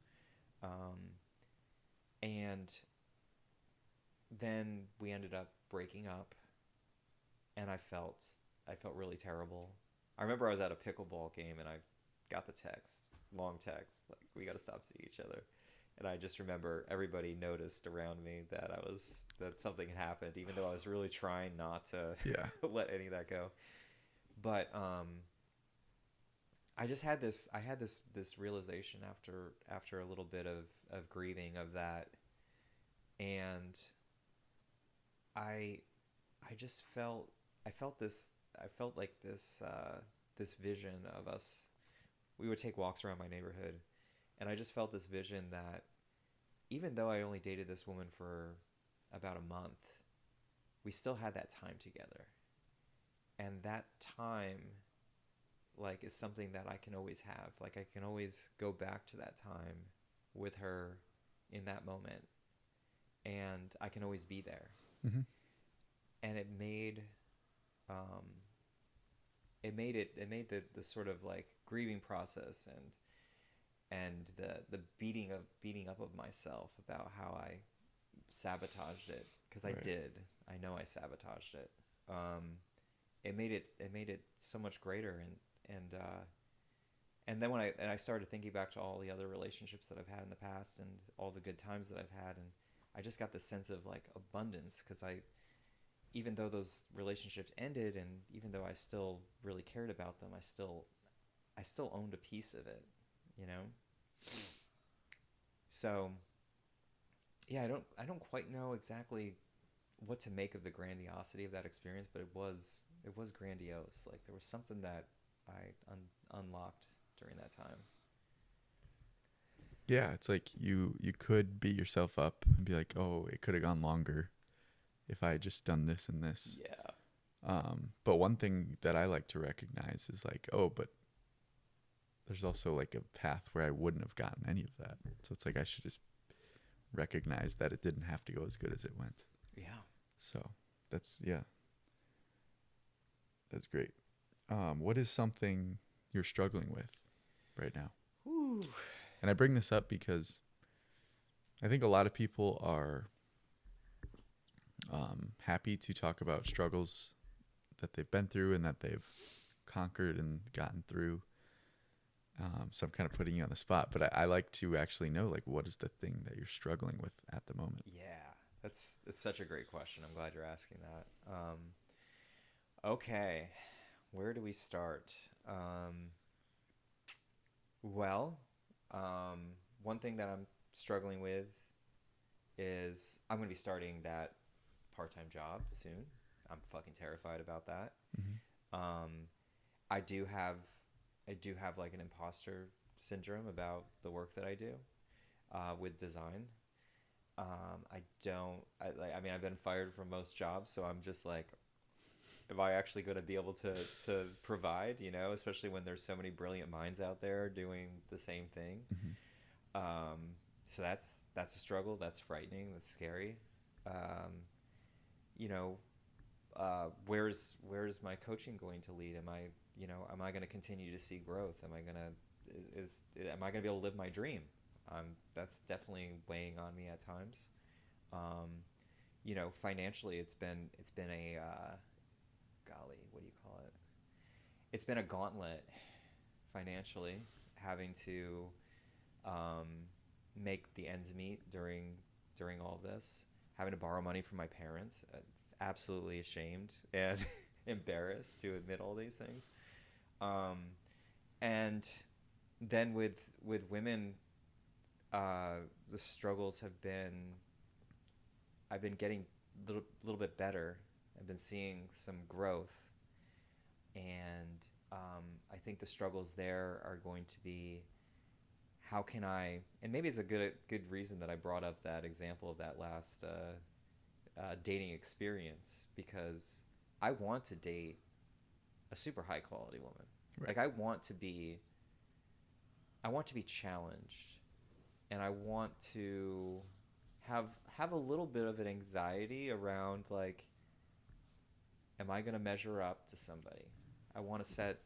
And then we ended up breaking up, and I felt really terrible. I remember I was at a pickleball game, and I got the long text, like, we got to stop seeing each other. And I just remember everybody noticed around me that that something had happened, even though I was really trying not to let any of that go. But I had this realization after a little bit of grieving of that, and I just felt like this vision of us. We would take walks around my neighborhood, and I just felt this vision that even though I only dated this woman for about a month, we still had that time together. And that time, like, is something that I can always have. Like, I can always go back to that time with her in that moment, and I can always be there. Mm-hmm. And it made the sort of like grieving process and the beating up of myself about how I sabotaged it, because I did. I know I sabotaged it. It made it so much greater, and then when I started thinking back to all the other relationships that I've had in the past and all the good times that I've had, and I just got this sense of like abundance, because even though those relationships ended, and even though I still really cared about them, I still owned a piece of it, you know? So yeah, I don't quite know exactly what to make of the grandiosity of that experience, but it was grandiose. Like, there was something that I unlocked during that time. Yeah, it's like you could beat yourself up and be like, oh, it could have gone longer if I had just done this and this. Yeah. But one thing that I like to recognize is like, oh, but there's also like a path where I wouldn't have gotten any of that. So it's like I should just recognize that it didn't have to go as good as it went. Yeah. So that's great. What is something you're struggling with right now? Ooh. And I bring this up because I think a lot of people are happy to talk about struggles that they've been through and that they've conquered and gotten through. So I'm kind of putting you on the spot, but I like to actually know, like, what is the thing that you're struggling with at the moment? Yeah, it's such a great question. I'm glad you're asking that. Okay, where do we start? Well, one thing that I'm struggling with is I'm going to be starting that part-time job soon. I'm fucking terrified about that. Mm-hmm. I do have like an imposter syndrome about the work that I do with design. I mean, I've been fired from most jobs, so I'm just like, am I actually going to be able to provide, especially when there's so many brilliant minds out there doing the same thing? Mm-hmm. So that's a struggle. That's frightening. That's scary. Um, you know, where's my coaching going to lead? Am I going to continue to see growth? Am I going to be able to live my dream? That's definitely weighing on me at times. Financially, it's been a golly, what do you call it? It's been a gauntlet financially, having to um, make the ends meet during all of this, having to borrow money from my parents. Absolutely ashamed and embarrassed to admit all these things. Um, and then with women, the struggles have been. I've been getting little bit better. I've been seeing some growth, and I think the struggles there are going to be, how can I? And maybe it's a good reason that I brought up that example of that last dating experience, because I want to date a super high quality woman. Right. Like I want to be challenged, and I want to have a little bit of an anxiety around, like, am I going to measure up to somebody? I want to set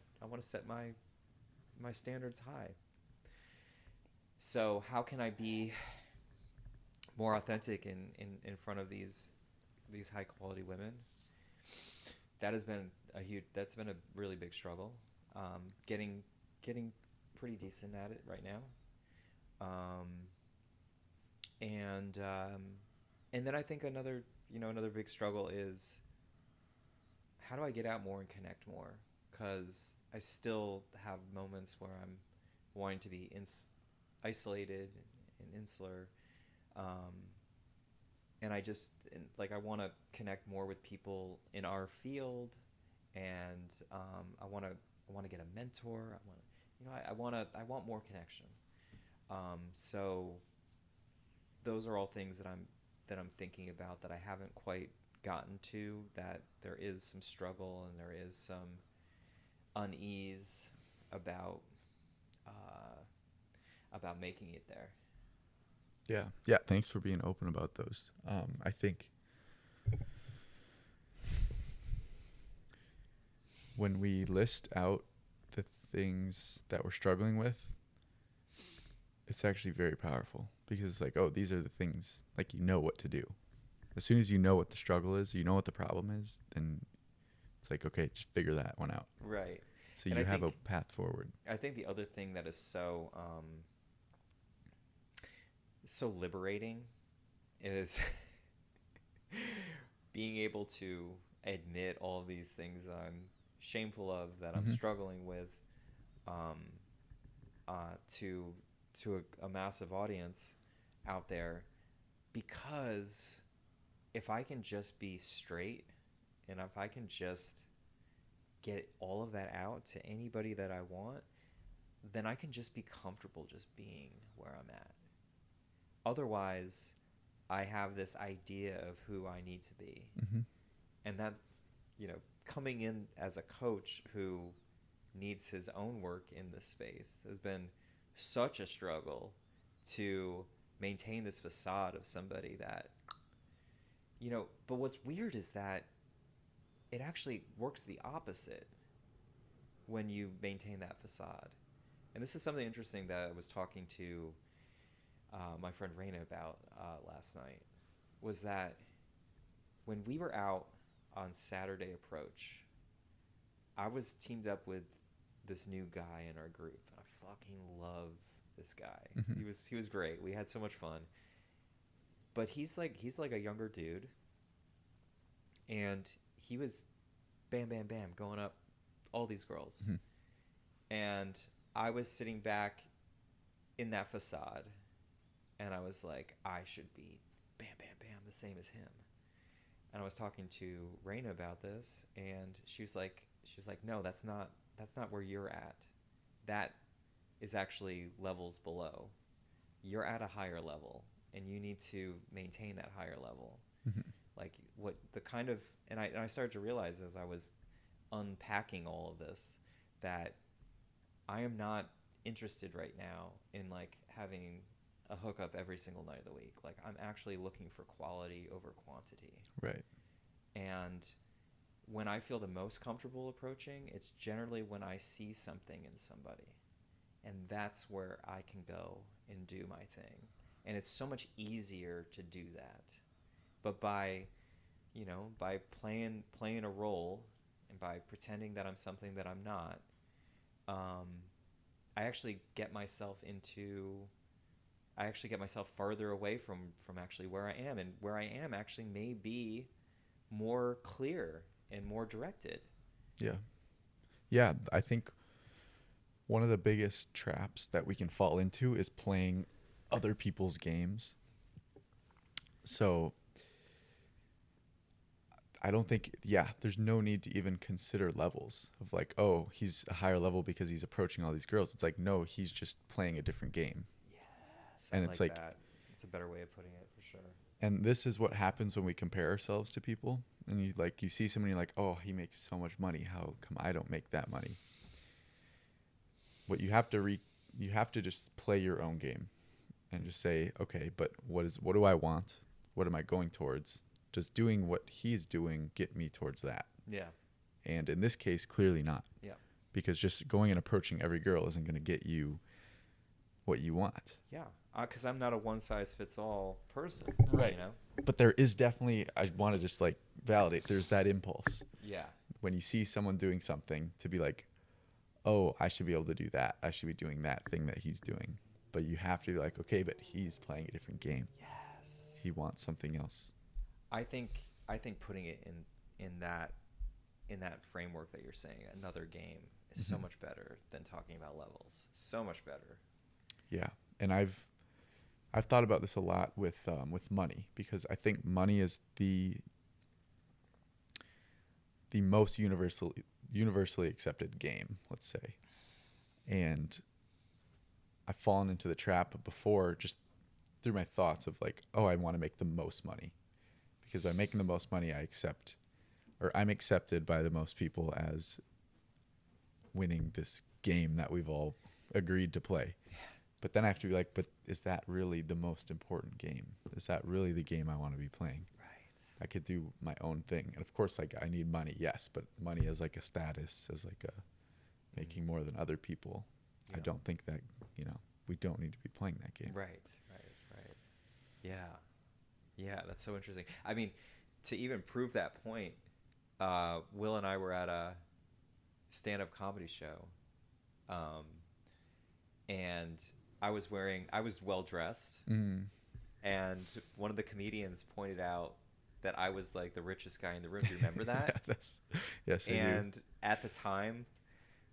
my standards high. So how can I be more authentic in front of these high quality women? That's been a really big struggle. Getting pretty decent at it right now. And then I think another big struggle is, how do I get out more and connect more? Because I still have moments where I'm wanting to be isolated and insular, and I want to connect more with people in our field, and I want to get a mentor. I want more connection. So those are all things that I'm thinking about, that I haven't quite gotten to, that there is some struggle and there is some unease about making it there. Yeah. Thanks for being open about those. I think when we list out the things that we're struggling with, it's actually very powerful, because it's like, oh, these are the things, like, you know what to do. As soon as you know what the struggle is, you know what the problem is, then it's like, okay, just figure that one out. Right. So you have a path forward. I think the other thing that is so liberating is being able to admit all of these things that I'm shameful of, that I'm struggling with, to a massive audience out there. Because if I can just be straight, and if I can just get all of that out to anybody that I want, then I can just be comfortable just being where I'm at. Otherwise, I have this idea of who I need to be. And that, coming in as a coach who needs his own work in this space, has been such a struggle to maintain this facade of somebody that, but what's weird is that it actually works the opposite when you maintain that facade. And this is something interesting that I was talking to my friend Raina about last night, was that when we were out on Saturday Approach, I was teamed up with this new guy in our group, and I fucking love this guy. He was great. We had so much fun. But he's like a younger dude, and he was bam bam bam going up all these girls. And I was sitting back in that facade, and I was like, I should be bam bam bam the same as him. And I was talking to Raina about this, and she's like, no, that's not where you're at. That is actually levels below. You're at a higher level, and you need to maintain that higher level. Like, what the kind of, and I started to realize as I was unpacking all of this, that I am not interested right now in, like, having a hookup every single night of the week. Like, I'm actually looking for quality over quantity. Right. And when I feel the most comfortable approaching, it's generally when I see something in somebody. And that's where I can go and do my thing. And it's so much easier to do that. But by, by playing a role and by pretending that I'm something that I'm not, I actually get myself farther away from actually where I am. And where I am actually may be more clear and more directed. Yeah. Yeah, I think one of the biggest traps that we can fall into is playing other people's games. So I don't think, there's no need to even consider levels of like, oh, he's a higher level because he's approaching all these girls. It's like, no, he's just playing a different game. Yes, and I it's like like that. It's a better way of putting it, for sure. And this is what happens when we compare ourselves to people. And you see someone, you're like, oh, he makes so much money. How come I don't make that money? What you have to just play your own game and just say, okay, but what do I want? What am I going towards? Does doing what he's doing get me towards that? Yeah. And in this case, clearly not. Yeah. Because just going and approaching every girl isn't going to get you what you want. Yeah. Because I'm not a one-size-fits-all person. Right. But there is definitely, I want to just like validate, there's that impulse. Yeah. When you see someone doing something to be like, oh, I should be able to do that. I should be doing that thing that he's doing. But you have to be like, okay, but he's playing a different game. Yes. He wants something else. I think putting it in that framework that you're saying, another game, is so much better than talking about levels. So much better. Yeah. And I've thought about this a lot with money, because I think money is the most universally accepted game, let's say. And I've fallen into the trap before, just through my thoughts of like, oh, I want to make the most money, because by making the most money, I'm accepted by the most people as winning this game that we've all agreed to play. But then I have to be like, but is that really the most important game? Is that really the game I want to be playing? Right. I could do my own thing. And of course, like, I need money, yes, but money as like a status, as like a making more than other people. Yeah. I don't think that, we don't need to be playing that game. Right. Yeah. Yeah, that's so interesting. I mean, to even prove that point, Will and I were at a stand-up comedy show. And I was well dressed. Mm. And one of the comedians pointed out that I was like the richest guy in the room. Do you remember that? Yes, I and do. At the time,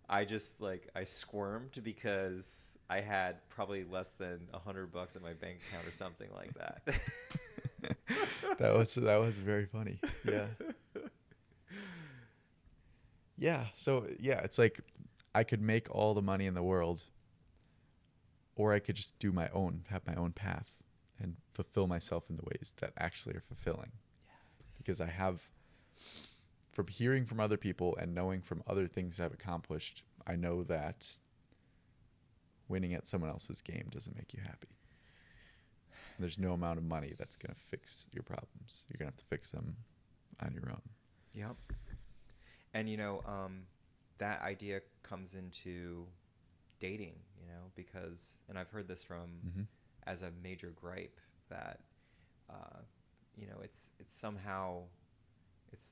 I just I squirmed because I had probably less than $100 in my bank account or something like that. That was very funny. Yeah. Yeah. So yeah, it's like I could make all the money in the world, or I could just have my own path and fulfill myself in the ways that actually are fulfilling. Yes. Because I have, from hearing from other people and knowing from other things I've accomplished, I know that winning at someone else's game doesn't make you happy. There's no amount of money that's going to fix your problems. You're going to have to fix them on your own. Yep. And, that idea comes into dating, because, and I've heard this from as a major gripe that,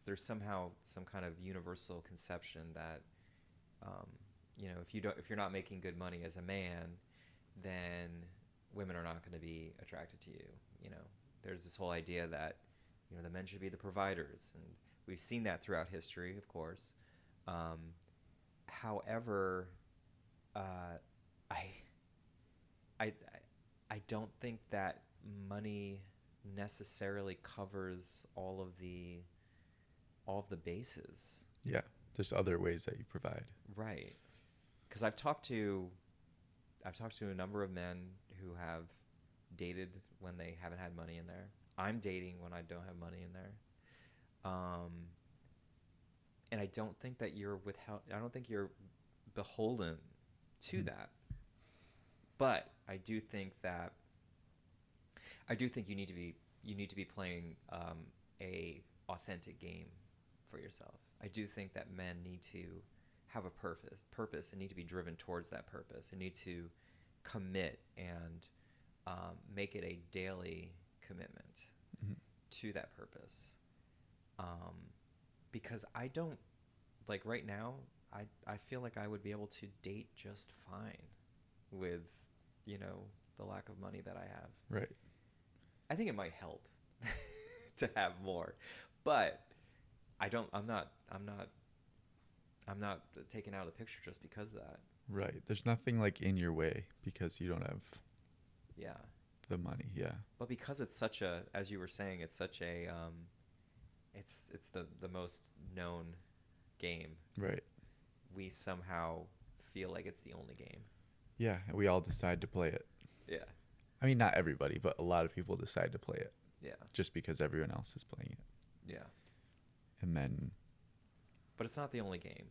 there's somehow some kind of universal conception that, if you're not making good money as a man, then women are not going to be attracted to you. There's this whole idea that, the men should be the providers, and we've seen that throughout history, of course. However, I don't think that money necessarily covers all of the bases. Yeah, there's other ways that you provide. Right. Because I've talked to a number of men who have dated when they haven't had money in there. I'm dating when I don't have money in there. And I don't think that you're beholden to that. But I do think that I do think you need to be playing a authentic game for yourself. I do think that men need to have a purpose, and need to be driven towards that purpose, and need to commit and make it a daily commitment to that purpose. Because I don't, like right now, I feel like I would be able to date just fine with, the lack of money that I have. Right. I think it might help to have more, but I'm not taken out of the picture just because of that. Right. There's nothing like in your way because you don't have the money. Yeah. But because it's such a, as you were saying, it's such a, it's the most known game. Right. We somehow feel like it's the only game. Yeah. We all decide to play it. Yeah. I mean, not everybody, but a lot of people decide to play it. Yeah. Just because everyone else is playing it. Yeah. And then. But it's not the only game.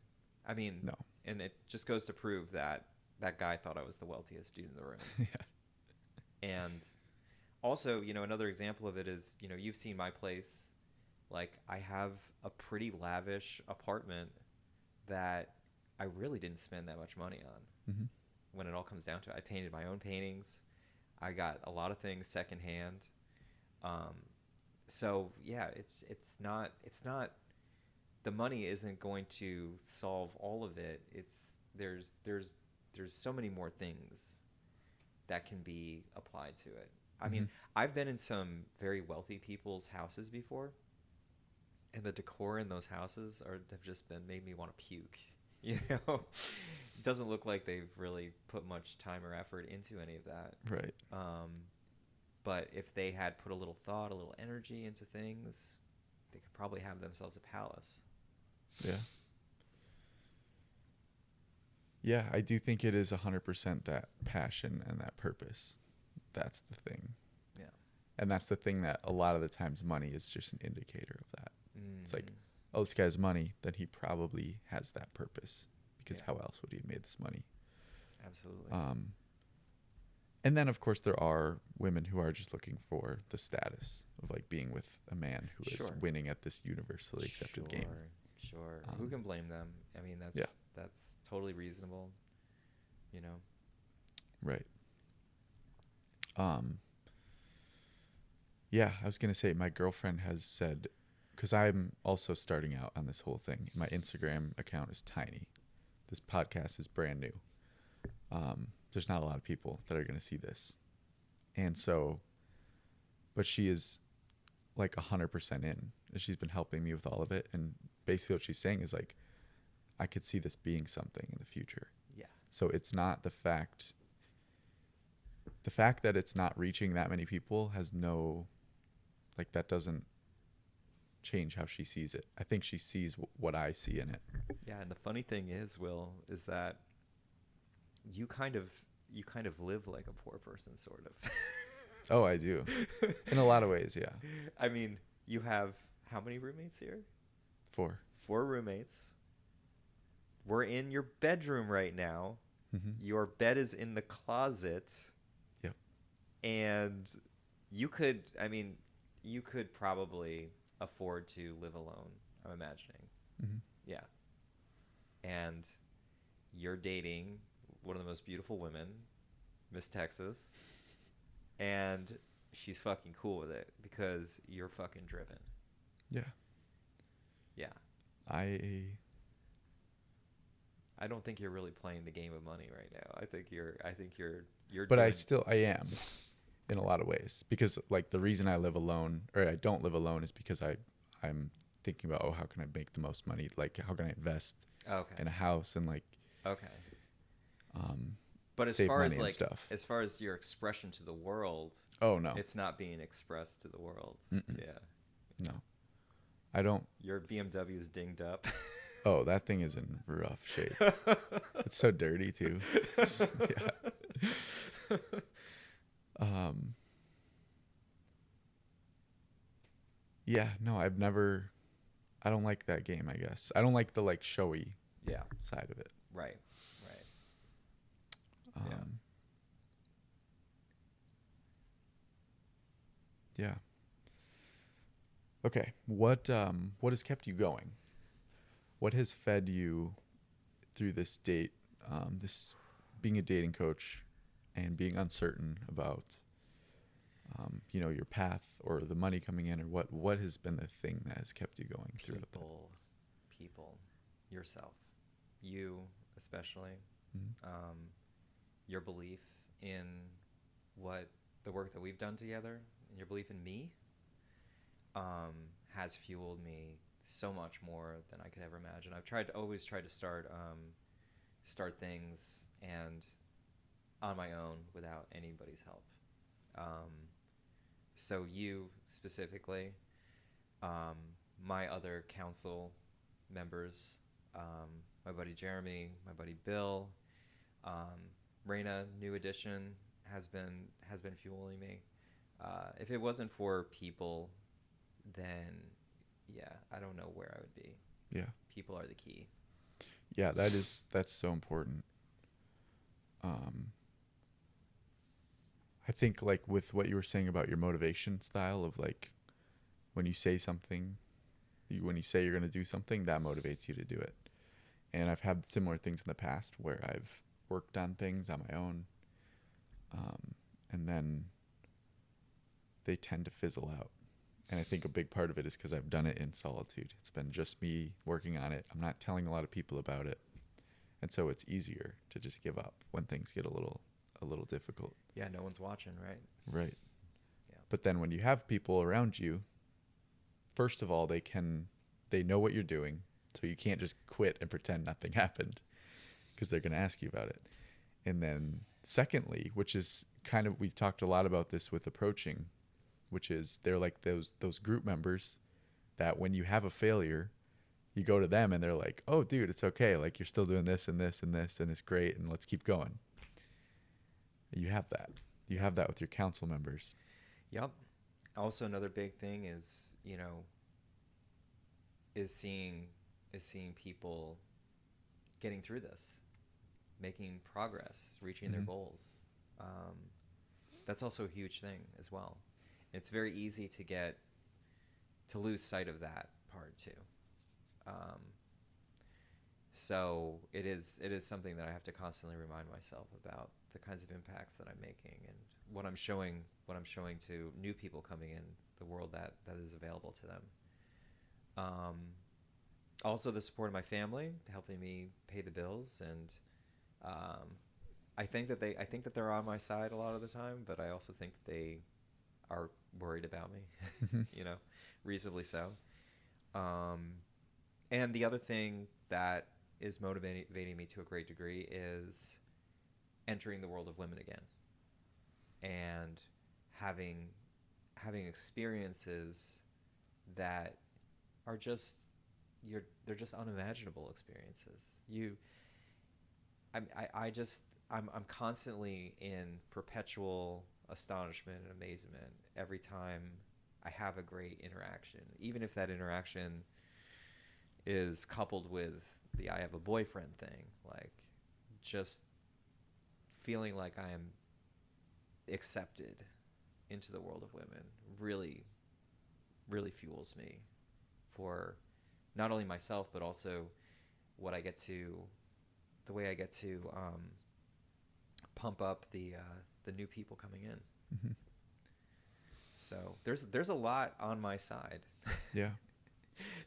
I mean, no. And it just goes to prove that that guy thought I was the wealthiest dude in the room. Yeah. And also, another example of it is, you've seen my place. Like, I have a pretty lavish apartment that I really didn't spend that much money on. Mm-hmm. When it all comes down to it, I painted my own paintings. I got a lot of things secondhand. So yeah, it's not the money isn't going to solve all of it. There's so many more things that can be applied to it. I mean, I've been in some very wealthy people's houses before, and the decor in those houses have just made me want to puke. It doesn't look like they've really put much time or effort into any of that. Right. But if they had put a little thought, a little energy into things, they could probably have themselves a palace. Yeah. Yeah, I do think it is 100% that passion and that purpose. That's the thing. Yeah. And that's the thing that a lot of the times money is just an indicator of that. It's like, oh, this guy has money, then he probably has that purpose. Because how else would he have made this money? Absolutely. And then, of course, there are women who are just looking for the status of like being with a man who is winning at this universally accepted game. Sure. Who can blame them? I mean, that's totally reasonable. Right. Yeah, I was gonna say my girlfriend has said, because I'm also starting out on this whole thing. My Instagram account is tiny. This podcast is brand new. There's not a lot of people that are going to see this. And so, but she is like 100% in. And she's been helping me with all of it. And basically what she's saying is like, I could see this being something in the future. Yeah. So it's not the fact that it's not reaching that many people has no, like that doesn't change how she sees it. I think she sees what I see in it. Yeah, and the funny thing is, Will, is that you kind of live like a poor person, sort of. Oh, I do. In a lot of ways, yeah. I mean, you have how many roommates here? 4. 4 roommates. We're in your bedroom right now. Mm-hmm. Your bed is in the closet. Yep. And you could probably afford to live alone, I'm imagining. Mm-hmm. Yeah. And you're dating one of the most beautiful women, Miss Texas, and she's fucking cool with it because you're fucking driven. Yeah. Yeah. I don't think you're really playing the game of money right now. I think you're But I am in a lot of ways, because like the reason I live alone, or I don't live alone, is because I'm thinking about, how can I make the most money? Like, how can I invest in a house and like, but as save far money as and like stuff. As far as your expression to the world, oh no, it's not being expressed to the world. Mm-mm. Yeah. No, I don't. Your BMW's dinged up. Oh, that thing is in rough shape. It's so dirty too. Yeah. Yeah, no, I don't like that game, I guess. I don't like the like showy side of it. Right. Yeah. Yeah. Okay. What has kept you going? What has fed you through this date, this being a dating coach and being uncertain about, your path or the money coming in, or what has been the thing that has kept you going throughout that? People, yourself, you especially, Mm-hmm. your belief in what the work that we've done together, and your belief in me, has fueled me so much more than I could ever imagine. I've always tried to start things and on my own without anybody's help. So you specifically, my other council members, my buddy Jeremy, my buddy Bill, Raina, new addition, has been fueling me. If it wasn't for people, then yeah, I don't know where I would be. Yeah. People are the key. Yeah, that's so important. I think like with what you were saying about your motivation style of like when you say something, when you say you're going to do something, that motivates you to do it. And I've had similar things in the past where I've worked on things on my own, and then they tend to fizzle out. And I think a big part of it is because I've done it in solitude. It's been just me working on it. I'm not telling a lot of people about it. And so it's easier to just give up when things get a little difficult. Yeah, no one's watching, right? Right. Yeah. But then when you have people around you, first of all, they know what you're doing. So you can't just quit and pretend nothing happened because they're going to ask you about it. And then secondly, which is kind of, we've talked a lot about this with approaching, which is they're like those group members that when you have a failure, you go to them and they're like, oh, dude, it's okay. Like, you're still doing this and this and this, and it's great, and let's keep going. You have that. You have that with your council members. Yep. Also, another big thing is, is seeing people getting through this, making progress, reaching their goals. That's also a huge thing as well. It's very easy to lose sight of that part too. So it is something that I have to constantly remind myself about, the kinds of impacts that I'm making and what I'm showing to new people coming in the world that is available to them. Also the support of my family, helping me pay the bills, and I think that they're on my side a lot of the time, but I also think that they are worried about me, reasonably so. And the other thing that is motivating me to a great degree is entering the world of women again and having experiences that are they're just unimaginable experiences. I'm constantly in perpetual astonishment and amazement every time I have a great interaction, even if that interaction is coupled with the I have a boyfriend thing. Like, just feeling like I am accepted into the world of women really, really fuels me for not only myself, but also the way I get to pump up the new people coming in. Mm-hmm. So there's a lot on my side. Yeah.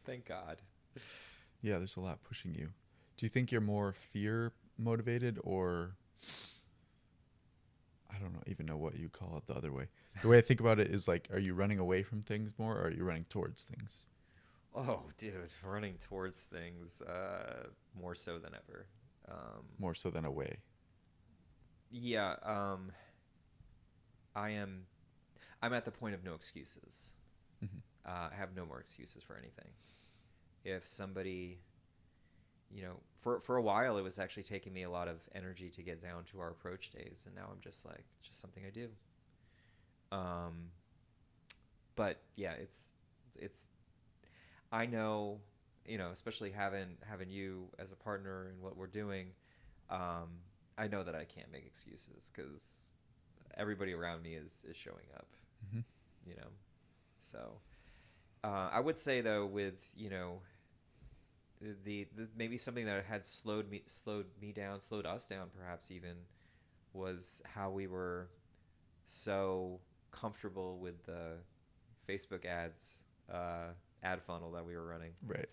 Thank God. Yeah, there's a lot pushing you. Do you think you're more fear motivated, or I don't even know what you call it the other way? The way I think about it is like, are you running away from things more, or are you running towards things? Oh, dude, running towards things more so than ever. More so than away. Yeah, I'm at the point of no excuses. Mm-hmm. I have no more excuses for anything. If somebody, for a while, it was actually taking me a lot of energy to get down to our approach days, and now I'm just like, it's just something I do. But yeah, it's I know, especially having you as a partner in what we're doing, I know that I can't make excuses because everybody around me is showing up. Mm-hmm. you know. So I would say though, with the maybe something that had slowed me down, slowed us down, perhaps even, was how we were so comfortable with the Facebook ads ad funnel that we were running. Right.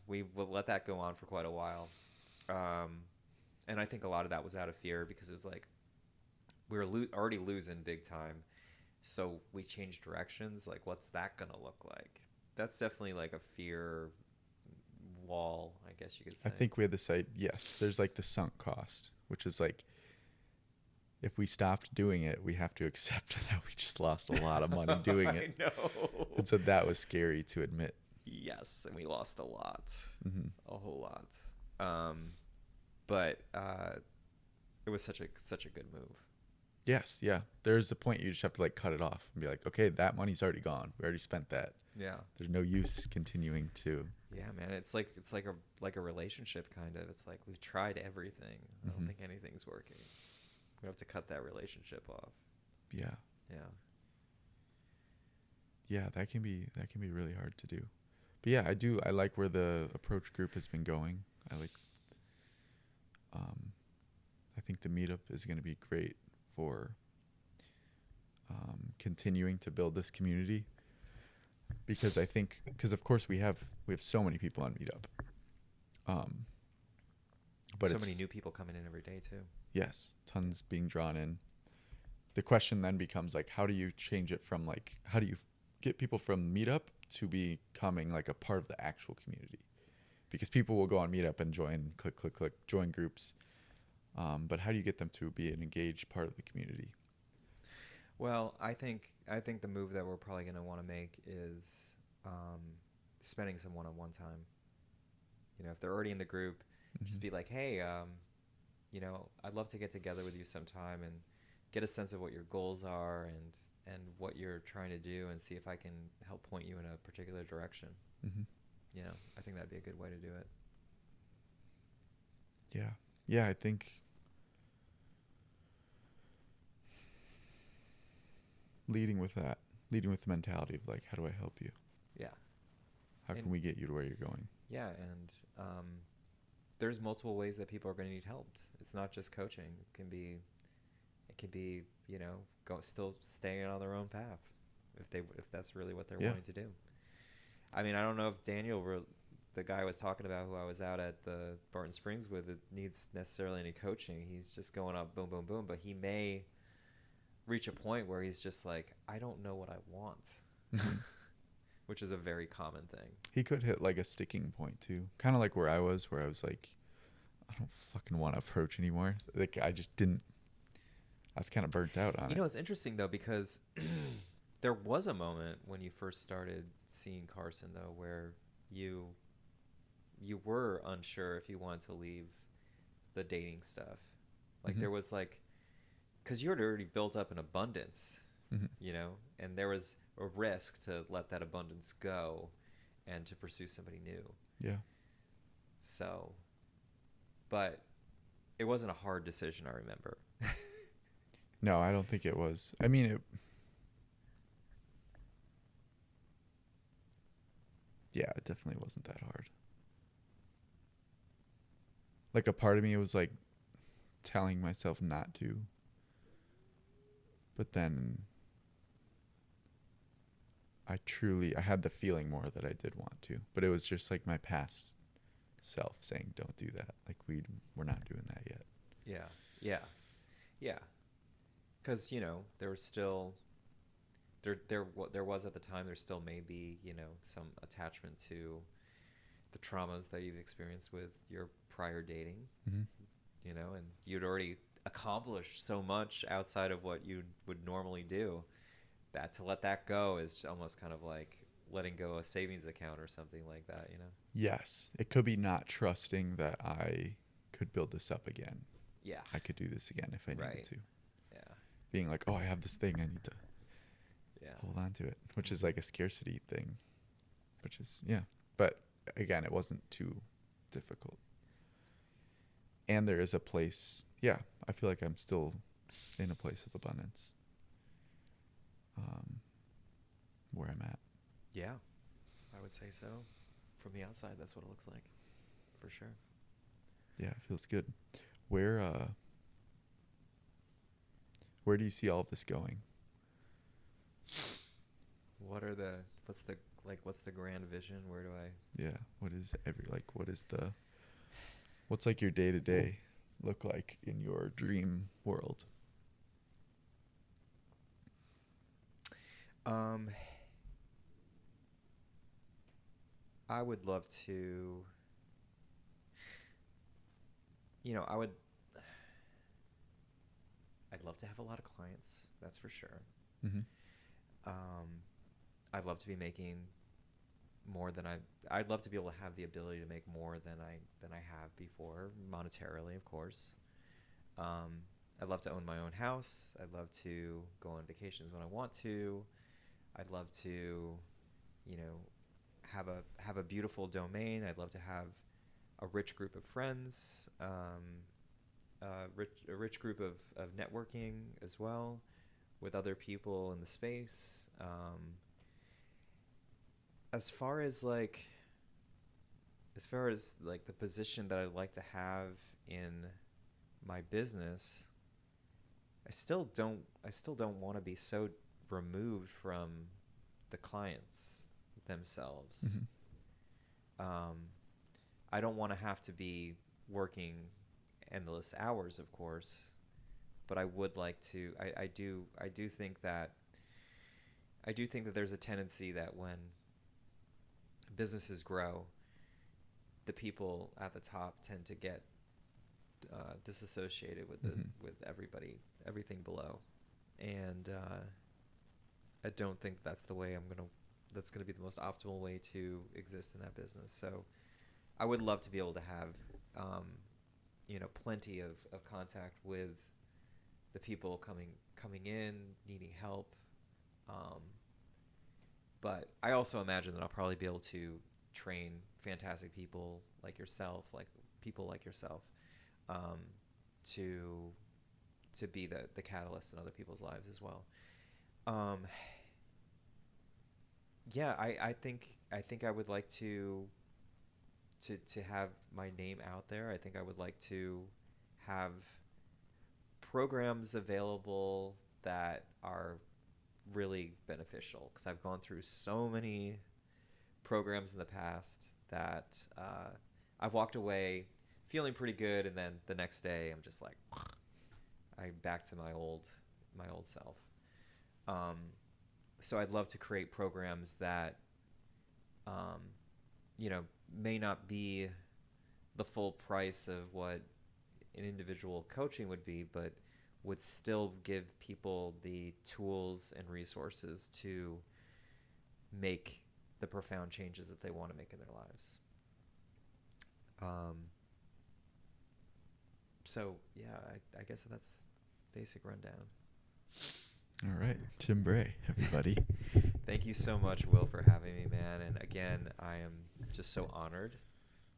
We will let that go on for quite a while. And I think a lot of that was out of fear, because it was like we were already losing big time. So we changed directions. Like, what's that going to look like? That's definitely like a fear wall, I guess you could say. I think we had the site, yes, there's like the sunk cost, which is like, if we stopped doing it, we have to accept that we just lost a lot of money doing it. I know. And so that was scary to admit. Yes, and we lost a lot, Mm-hmm. a whole lot. But it was such a good move. Yes, yeah. There's a point you just have to like cut it off and be like, okay, that money's already gone. We already spent that. Yeah. There's no use continuing to. Yeah, man. It's like a relationship kind of. It's like we've tried everything. I don't think anything's working. We have to cut that relationship off. Yeah. Yeah. Yeah, that can be really hard to do. But yeah, I like where the approach group has been going. I think the meetup is going to be great for continuing to build this community, because of course we have so many people on meetup, but so many new people coming in every day too. Yes, tons being drawn in. The question then becomes like, how do you change it from like, how do you get people from meetup to becoming like a part of the actual community? Because people will go on meetup and click, join groups. But how do you get them to be an engaged part of the community? Well, I think the move that we're probably going to want to make is spending some one-on-one time. If they're already in the group, just be like, hey, I'd love to get together with you sometime and get a sense of what your goals are and what you're trying to do, and see if I can help point you in a particular direction. I think that'd be a good way to do it. Yeah, I think leading with the mentality of like, how do I help you? Yeah. How can we get you to where you're going? Yeah, and there's multiple ways that people are going to need help. It's not just coaching. It can be still staying on their own path if that's really what they're wanting to do. I mean, I don't know if Daniel, the guy I was talking about who I was out at the Barton Springs with, it needs necessarily any coaching. He's just going up boom, boom, boom. But he may reach a point where he's just like, I don't know what I want, which is a very common thing. He could hit like a sticking point too. Kind of like where I was like, I don't fucking want to approach anymore. Like I was kind of burnt out on it. It's interesting though, because there was a moment when you first started seeing Carson though, where you were unsure if you wanted to leave the dating stuff. Like there was like, because you had already built up an abundance, and there was a risk to let that abundance go and to pursue somebody new. Yeah. So, but it wasn't a hard decision, I remember. No, I don't think it was. I mean, it definitely wasn't that hard. Like a part of me was like telling myself not to. But then I had the feeling more that I did want to. But it was just like my past self saying, don't do that. Like we're not doing that yet. Yeah. Because, there was still, there was at the time, there still may be, some attachment to the traumas that you've experienced with your prior dating, and you'd already accomplished so much outside of what you would normally do, that to let that go is almost kind of like letting go a savings account or something like that, Yes. It could be not trusting that I could build this up again. Yeah. I could do this again if I needed to. Yeah. Being like, oh, I have this thing, I need to hold on to it, which is like a scarcity thing, which is, but again, it wasn't too difficult. And there is a place, I feel like I'm still in a place of abundance. where I'm at. Yeah, I would say so. From the outside, that's what it looks like, for sure. Yeah, it feels good. Where do you see all of this going? What's the grand vision? Where do I? Yeah, what's like your day-to-day look like in your dream world? I would love to, I'd love to have a lot of clients, that's for sure. Mm-hmm. I'd love to be making more than I'd love to be able to have the ability to make more than I have before, monetarily, of course. I'd love to own my own house. I'd love to go on vacations when I want to. I'd love to, have a beautiful domain. I'd love to have a rich group of friends, a rich group of networking as well with other people in the space. As far as the position that I'd like to have in my business, I still don't want to be so removed from the clients themselves. Mm-hmm. I don't want to have to be working endless hours, of course, but I would like to. I do think that there's a tendency that when businesses grow, the people at the top tend to get disassociated with with everything below, and I don't think that's the way that's gonna be the most optimal way to exist in that business. So I would love to be able to have plenty of contact with the people coming in, needing help. But I also imagine that I'll probably be able to train fantastic people like yourself, to be the catalyst in other people's lives as well. I think I would like to have my name out there. I think I would like to have programs available that are really beneficial, because I've gone through so many programs in the past that I've walked away feeling pretty good, and then the next day I'm just like, I'm back to my old self. So I'd love to create programs that may not be the full price of what an individual coaching would be, but would still give people the tools and resources to make the profound changes that they want to make in their lives. So yeah, I guess that's basic rundown. All right, Tim Bray, everybody. Thank you so much, Will, for having me, man. And again, I am just so honored,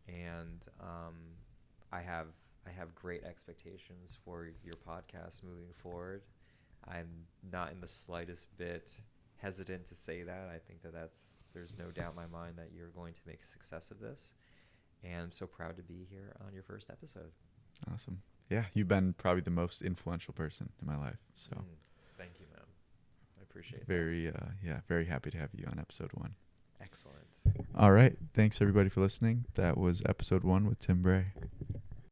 and I have great expectations for your podcast moving forward. I'm not in the slightest bit hesitant to say that. I think there's no doubt in my mind that you're going to make a success of this, and I'm so proud to be here on your first episode. Awesome. Yeah, you've been probably the most influential person in my life. So thank you, man. I appreciate it. Very happy to have you on episode 1. Excellent. All right. Thanks everybody for listening. That was episode 1 with Tim Bray.